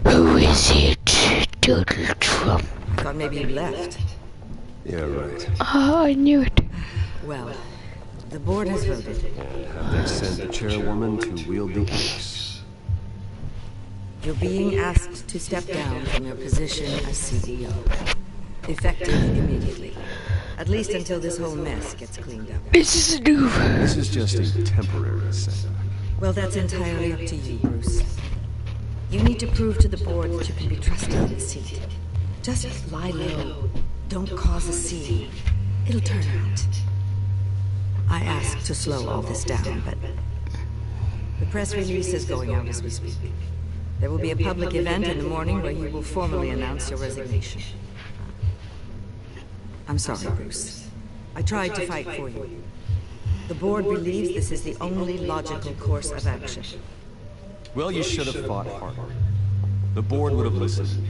Who is it? Donald Trump. I thought maybe you left. Yeah, right. Oh, I knew it. Well, the board has voted. And have they sent the chairwoman to wield the axe? You're being asked to step down from your position as CEO. Effective immediately. At least until this whole mess gets cleaned up. This is a new. This is just a temporary setback. Well, that's entirely up to you, Bruce. You need to prove to the board that you can be trusted in the seat. Just lie low. Don't cause a scene. It'll turn out. I asked to slow all this down, but the press release is going out as we speak. There will be a public event in the morning where you will formally announce your resignation. I'm sorry, Bruce. I tried to fight for you. The board believes this is the only logical course of action. Well, you should have fought harder. The board would have listened.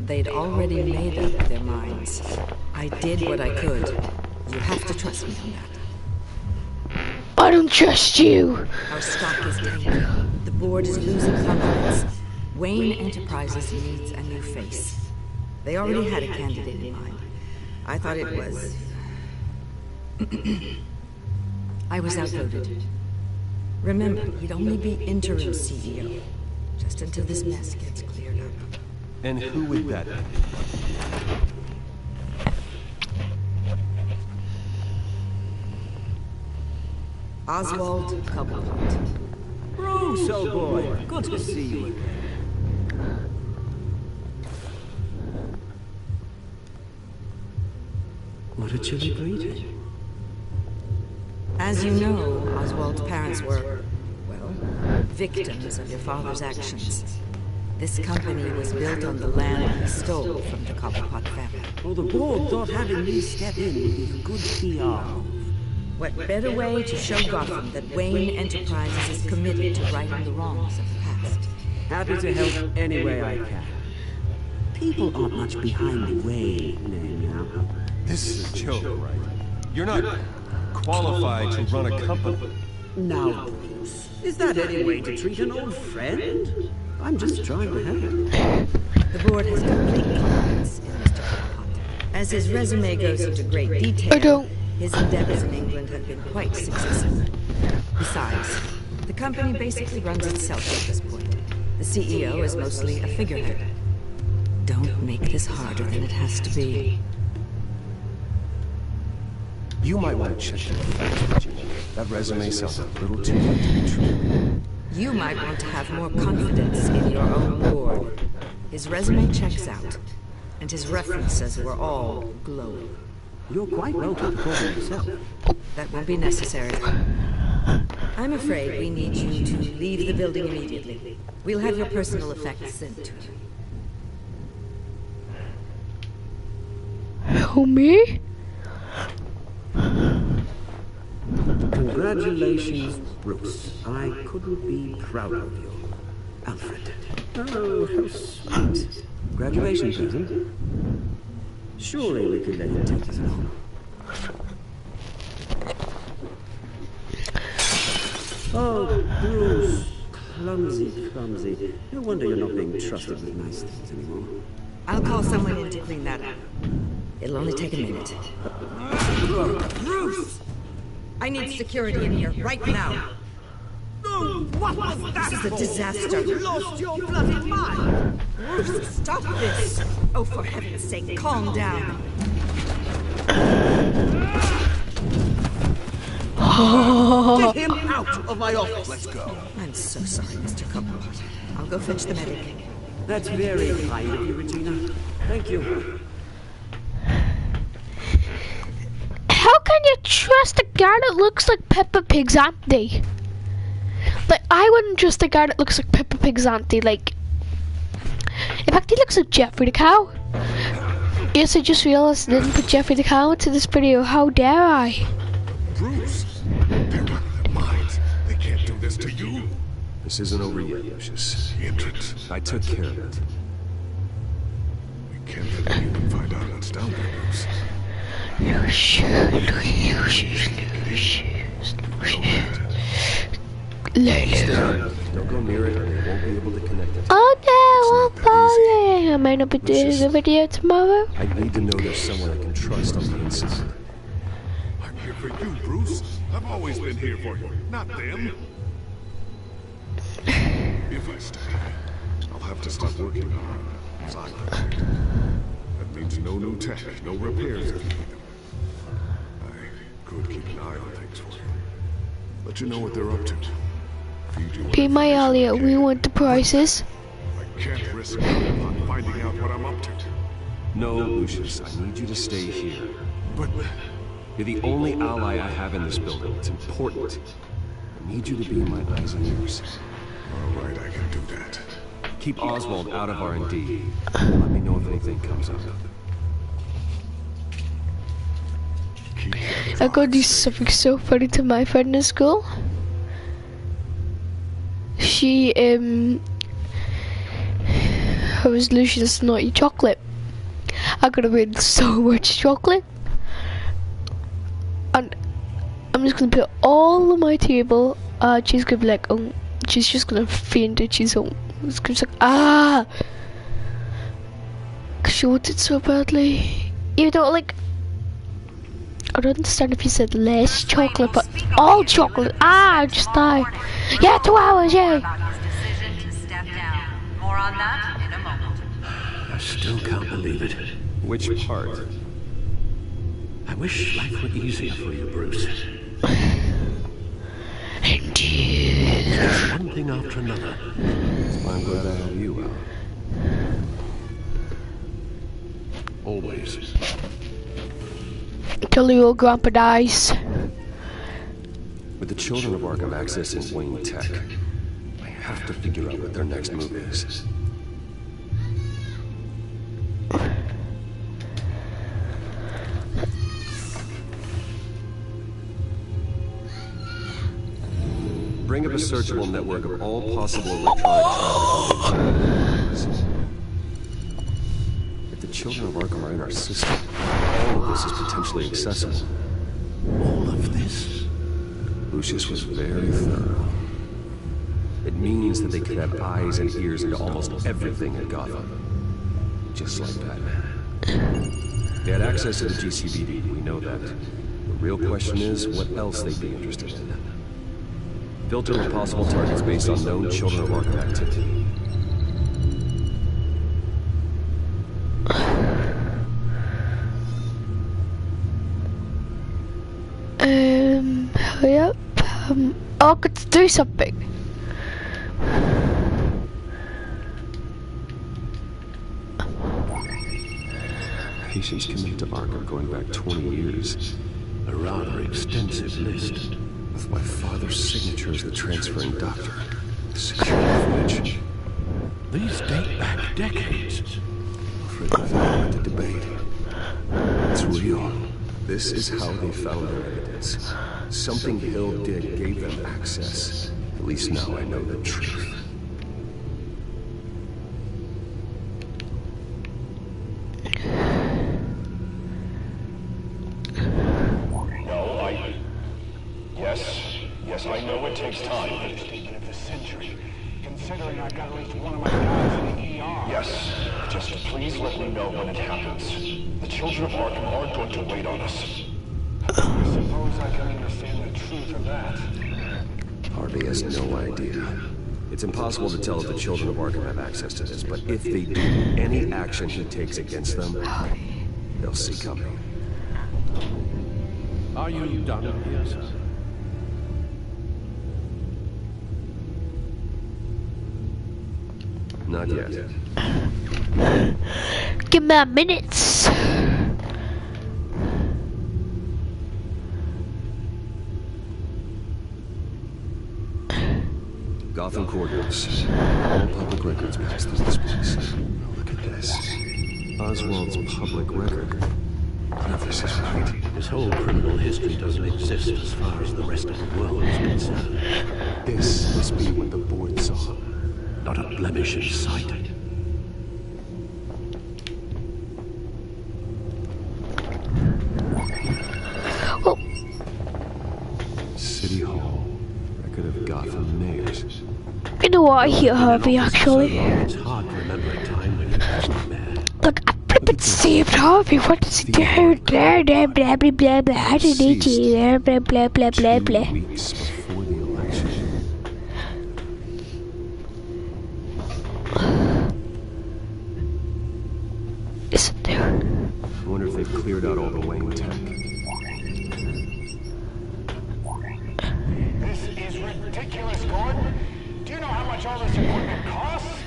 They'd already made up their minds. I did what I could. You have to trust me on that. I don't trust you. Our stock is tanking. The board is losing confidence. Wayne Enterprises needs a new face. They already had a candidate in mind. I thought it was... I was outvoted. Remember, he'd only be interim CEO, just until this mess gets cleared up. And who would that be? Oswald Cobblepot. Bruce, old boy, good to see you again. What a chilly greeting. As you know, Oswald's parents were, well, victims of your father's actions. This company was built on the land he stole from the Cobblepot family. Well, the board thought having me step in would be a good PR move. What better way to show Gotham that Wayne Enterprises is committed to righting the wrongs of the past? Happy to help any way I can. People aren't much behind the Wayne name, you know. This is a joke, right? You're not qualified to run a company. Now, Bruce, is that any way to treat an old friend? I'm just trying to help. The board has complete confidence in Mr. Cobblepot. As his resume goes into great detail, his endeavors in England have been quite successful. Besides, the company basically runs itself at this point. The CEO is mostly a figurehead. Don't make this harder than it has to be. You might want to check your facts, Regina. That resume sounds a little too good to be true. You might want to have more confidence in your own lord. His resume checks out, and his references were all glowing. You're quite well typical yourself. That won't be necessary. I'm afraid we need you to leave the building immediately. We'll have your personal effects sent to you. Who, me? Congratulations, Bruce. I couldn't be prouder of you. Alfred. Oh, how sweet. Graduation present. Surely we could let him take his own. Oh, Bruce. Clumsy, clumsy. No wonder you're not being trusted with nice things anymore. I'll call someone in to clean that up. It'll only take a minute. Bruce! I need security in here right now. What was that? This is a disaster. You lost your bloody mind! Bruce, stop this! Oh, for heaven's sake, calm down. Get him out of my office! Let's go. I'm so sorry, Mr. Coppola. I'll go fetch the medic. That's very kind of you, Regina. Thank you. How can you trust a guy that looks like Peppa Pig's auntie? Like, I wouldn't trust a guy that looks like Peppa Pig's auntie. Like, in fact, he looks like Jeffrey the Cow. Yes, I just realized I didn't put Jeffrey the Cow into this video. How dare I? Bruce, they're out of their minds. They can't do this to you. This isn't over yet, Lucius. The entrance. I took care of it. We can't let anyone find out what's down there, Bruce. Don't go near it or they won't be able to connect it. Oh no, I'm falling. I might not be doing the video tomorrow. I need to know there's someone I can trust on the inside. I'm here for you, Bruce. I've always been here for you, not them. If I stay, I'll have to stop working on side project. That means no new tech, no repairs if you need them. I could keep an eye on things for you. Let you know what they're up to. Feed you Be my ally, we want the prices. I can't risk on finding out what I'm up to. No, Lucius, I need you to stay here. But you're the only ally I have in this building. It's important. I need you to be my eyes and ears. All right, I can do that. Keep Oswald out of R&D. Let me know if anything comes up. I gotta do something so funny to my friend in school. She, her resolution is to not eat chocolate. I could have eaten so much chocolate. And I'm just gonna put it all on my table. She's gonna be like, oh, she's just gonna faint it. She's like, ah! Cause she wants it so badly. You know, like, I don't understand if you said less chocolate, but all chocolate. Ah, just die. Yeah, 2 hours, yeah. More on that in a moment. I still can't believe it. Which part? I wish life were easier for you, Bruce. Indeed. One thing after another. That's why I'm glad I have you out. Always. Till your grandpa dies. With the children of Arkham accessing Wayne Tech, I have to figure out what their next move is. Bring up a searchable network of all possible electronic travel. If the children of Arkham are in our system, all of this is potentially accessible. All of this? Lucius was very thorough. It means that they could have eyes and ears into almost everything in Gotham. Just like Batman. They had access to the GCPD, we know that. The real question is what else they'd be interested in. filter with possible targets based on known Children of Arkham activity. Hurry up. I got to do something. Patients committed to Arkham going back 20 years. A rather extensive list. With my father's signature as the transferring doctor. Security footage. These date back decades. Afraid of the debate. It's real. This is how they found their evidence. Something Hill did gave them access. At least now I know the truth. Yes, I know it takes time, but it's taken a century. Considering I got at least one of my guys in the ER. Yes, just please let me know when it happens. The children of Arkham aren't going to wait on us. I suppose I can understand the truth of that. Harvey has no idea. It's impossible to tell if the children of Arkham have access to this, but if they do, any action he takes against them, they'll see coming. Are you done here, sir? Not yet. Give me a minute. Gotham coordinates. All public records pass through this place. Oh, look at this. Oswald's public record. None of this is right. His whole criminal history doesn't exist as far as the rest of the world is concerned. This must be what the board saw. Not a blemish in sight. Oh. City Hall. Record of Gotham mayors. You know what I hear, Harvey, actually. It's hard to remember a time when you wasn't there. Look, I flippin' saved Harvey. What does he do? Blah, blah, blah, blah, blah, blah. I don't need you. Blah, blah, blah, blah, blah. 2 weeks before the election. Isn't there? I wonder if they've cleared out all the Wayne tech. This is ridiculous, Gordon. Do you know how much all this equipment costs?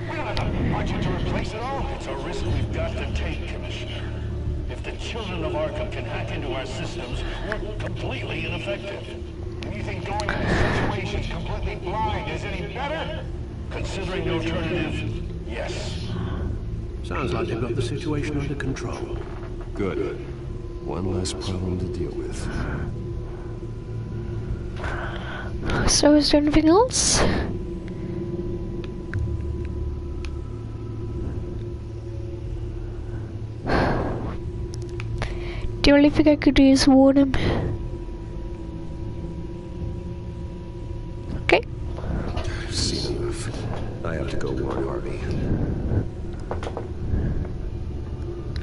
We don't have the budget to replace it all. It's a risk we've got to take, Commissioner. If the children of Arkham can hack into our systems, we're completely ineffective. And you think going into situations completely blind is any better? Considering the alternative, yes. Sounds like they've got the situation under control. Good. One less problem to deal with. So is there anything else? The only thing I could do is warn him. Okay. I've seen enough. I have to go warn Harvey.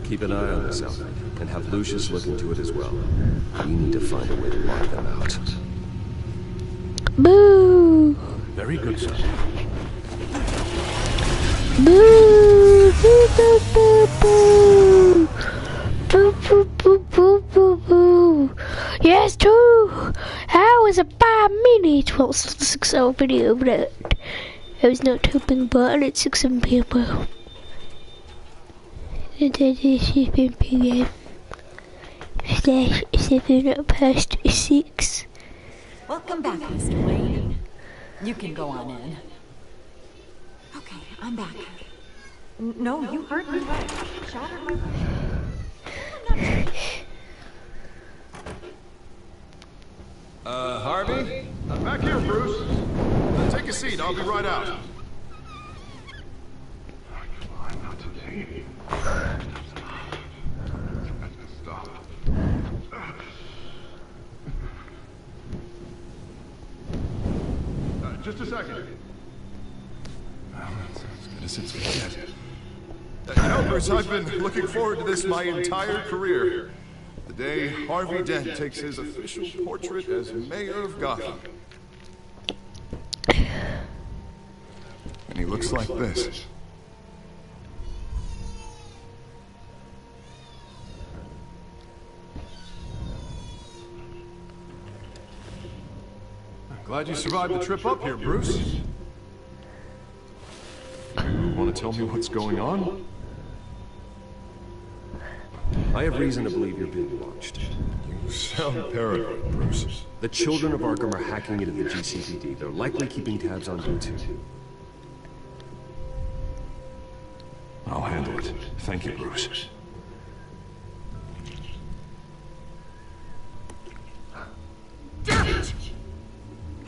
Keep an eye on this outfit, and have Lucius look into it as well. We need to find a way to lock them out. Boo! Very good, sir. Boo! Boo! Boo! Boo! Boo! Boo! Boo! Boo! Boo! Boo! Boo! Yes, too. That was a 5 minutes. Well, it's a 6-hour video, but I was not hoping about it. 6 people. And then this has been PM /7 past 6. Welcome back, Mr. Wayne. You can go on in. Okay, I'm back. No, you heard me right. Shattered my... Harvey? Back here, Bruce. Take a seat, I'll be right out. Just a second. As good as it's gonna get. You know, Bruce, I've been looking forward to this my entire career. The day Harvey Dent takes his official portrait as mayor of Gotham. He looks like this. Glad you survived the trip up here, Bruce. You want to tell me what's going on? I have reason to believe you're being watched. You sound paranoid, Bruce. The children of Arkham are hacking into the GCPD. They're likely keeping tabs on you too. I'll handle it. Thank you, Bruce. Damn it!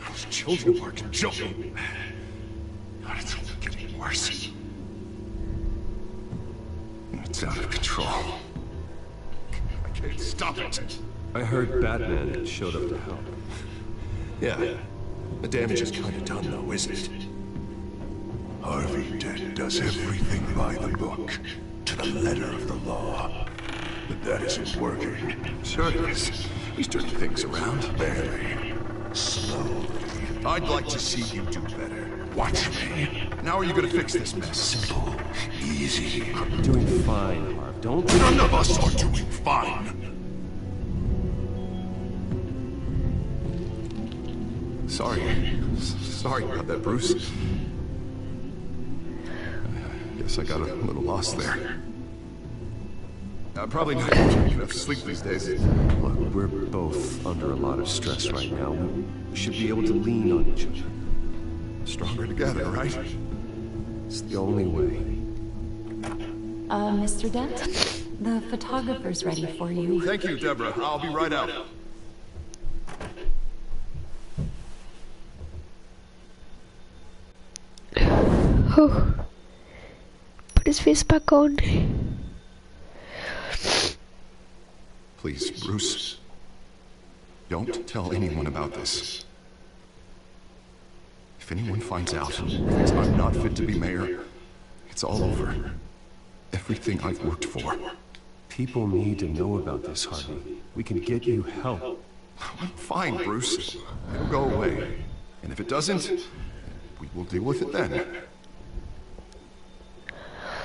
Those children are joking. God, it's only getting worse. It's out of control. I can't stop it. I heard Batman showed up to help. Yeah. The damage is kind of done, though, isn't it? Harvey Dent does everything by the book, to the letter of the law. But that isn't working. Sure it is. He's turning things around. Barely. Slowly. I'd like to see you do better. Watch me. Now are you gonna fix this mess? Simple. Easy. You're doing fine, Harv. Don't... None of us are doing fine. Sorry about that, Bruce. Guess I got a little lost there. I'm probably not getting enough sleep these days. Look, we're both under a lot of stress right now. We should be able to lean on each other. Stronger together, right? It's the only way. Mr. Dent? The photographer's ready for you. Thank you, Deborah. I'll be right out. Oh. Put his face back on. Please, Bruce. Don't tell anyone about this. If anyone finds out that I'm not fit to be mayor, it's all over. Everything I've worked for. People need to know about this, Harvey. We can get you help. I'm fine, Bruce. It'll go away. And if it doesn't, we will deal with it then.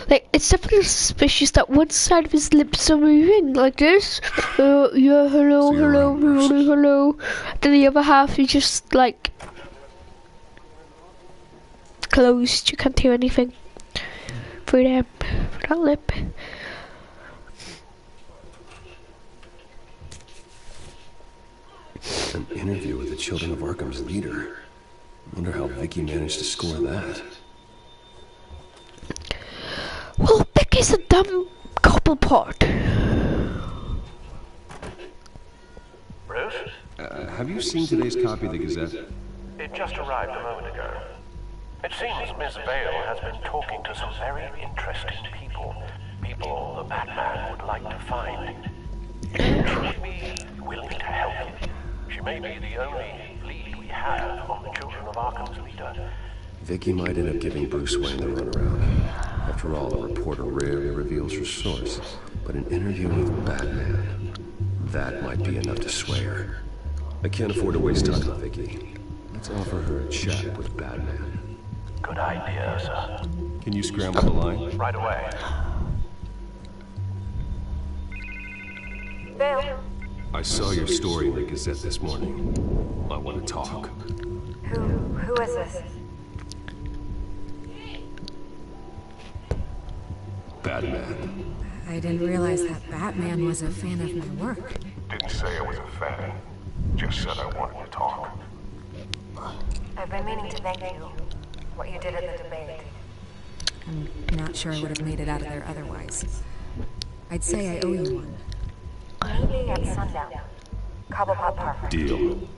Like, it's definitely suspicious that one side of his lips are moving like this. Yeah, hello, hello, hello, hello. Then the other half is just like closed. You can't hear anything through that lip. An interview with the Children of Arkham's leader. Wonder how Vicky managed to score that. Well, Vicky's a dumb cobblepot. Bruce? Have you seen today's copy of the Gazette? It just arrived a moment ago. It seems Miss Vale has been talking to some very interesting people. People the Batman would like to find. She would be willing to help. She may be the only lead we have on the Children of Arkham's leader. Vicky might end up giving Bruce Wayne the runaround. After all, a reporter rarely reveals her source. But an interview with Batman, that might be enough to sway her. I can't afford to waste time with Vicky. Let's offer her a chat with Batman. Good idea, sir. Can you scramble the line? Right away. Vale. I saw your story in the Gazette this morning. I want to talk. Who is this? Batman. I didn't realize that Batman was a fan of my work. Didn't say I was a fan. Just said I wanted to talk. I've been meaning to thank you. What you did at the debate. I'm not sure I would have made it out of there otherwise. I'd say I owe you one. Meeting at sundown. Cobblepot Park. Deal.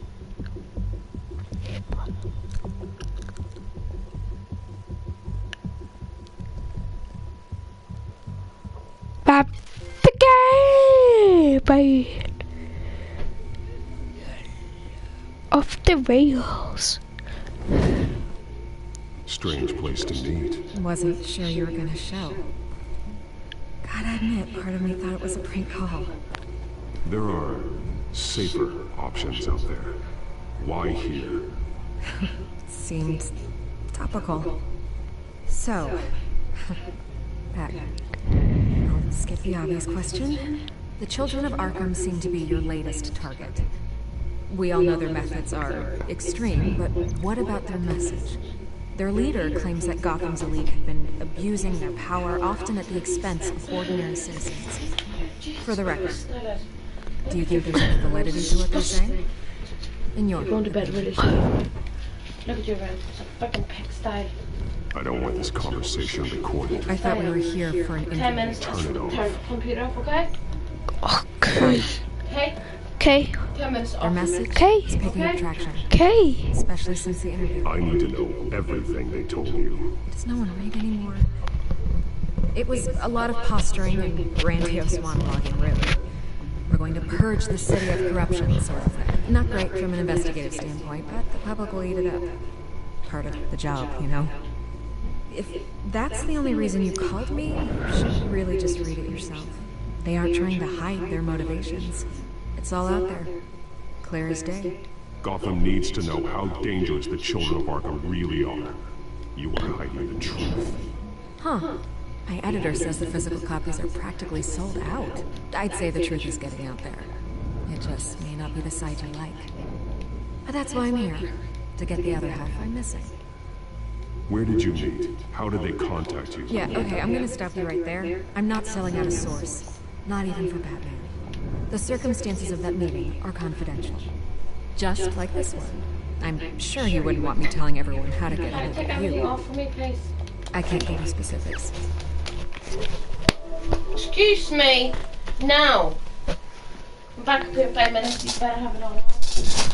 Bye. Off the rails. Strange place to meet. Wasn't sure you were gonna show. Gotta admit, part of me thought it was a prank call. There are safer options out there. Why here? Seemed topical. So, Pat, I'll skip the obvious question. The children of Arkham seem to be your latest target. We all know their methods are extreme, but what about their message? Their leader claims that Gotham's elite have been abusing their power, often at the expense of ordinary citizens. For the record, do you think there's any validity to what they're saying? In your Going to bed really soon. Look at your room. It's a fucking pigsty. I don't want this conversation recorded. I thought we were here for an interview. 10 minutes. Turn it off. Turn the computer off, okay? Okay. Okay? Okay. 10 minutes off. Their message is picking up traction. Okay. Especially since the interview. I need to know everything they told you. Does no one read anymore? It was a lot of posturing and grandiose monologuing, really. We're going to purge the city of corruption, sort of thing. Not great from an investigative standpoint, but the public will eat it up. Part of the job, you know? If that's the only reason you called me, you should really just read it yourself. They aren't trying to hide their motivations. It's all out there. Clear as day. Gotham needs to know how dangerous the children of Arkham really are. You are hiding the truth. Huh. My editor says the physical copies are practically sold out. I'd say the truth is getting out there. It just may not be the side you like. But that's why I'm here. To get the other half I'm missing. Where did you meet? How did they contact you? Yeah, okay, I'm gonna stop you right there. I'm not selling out a source. Not even for Batman. The circumstances of that meeting are confidential. Just like this one. I'm sure you wouldn't want me telling everyone how to get a hold Take of everything you. off for me, please. I can't give you specifics. Excuse me. Now. I'm back up in 5 minutes. You better have it on.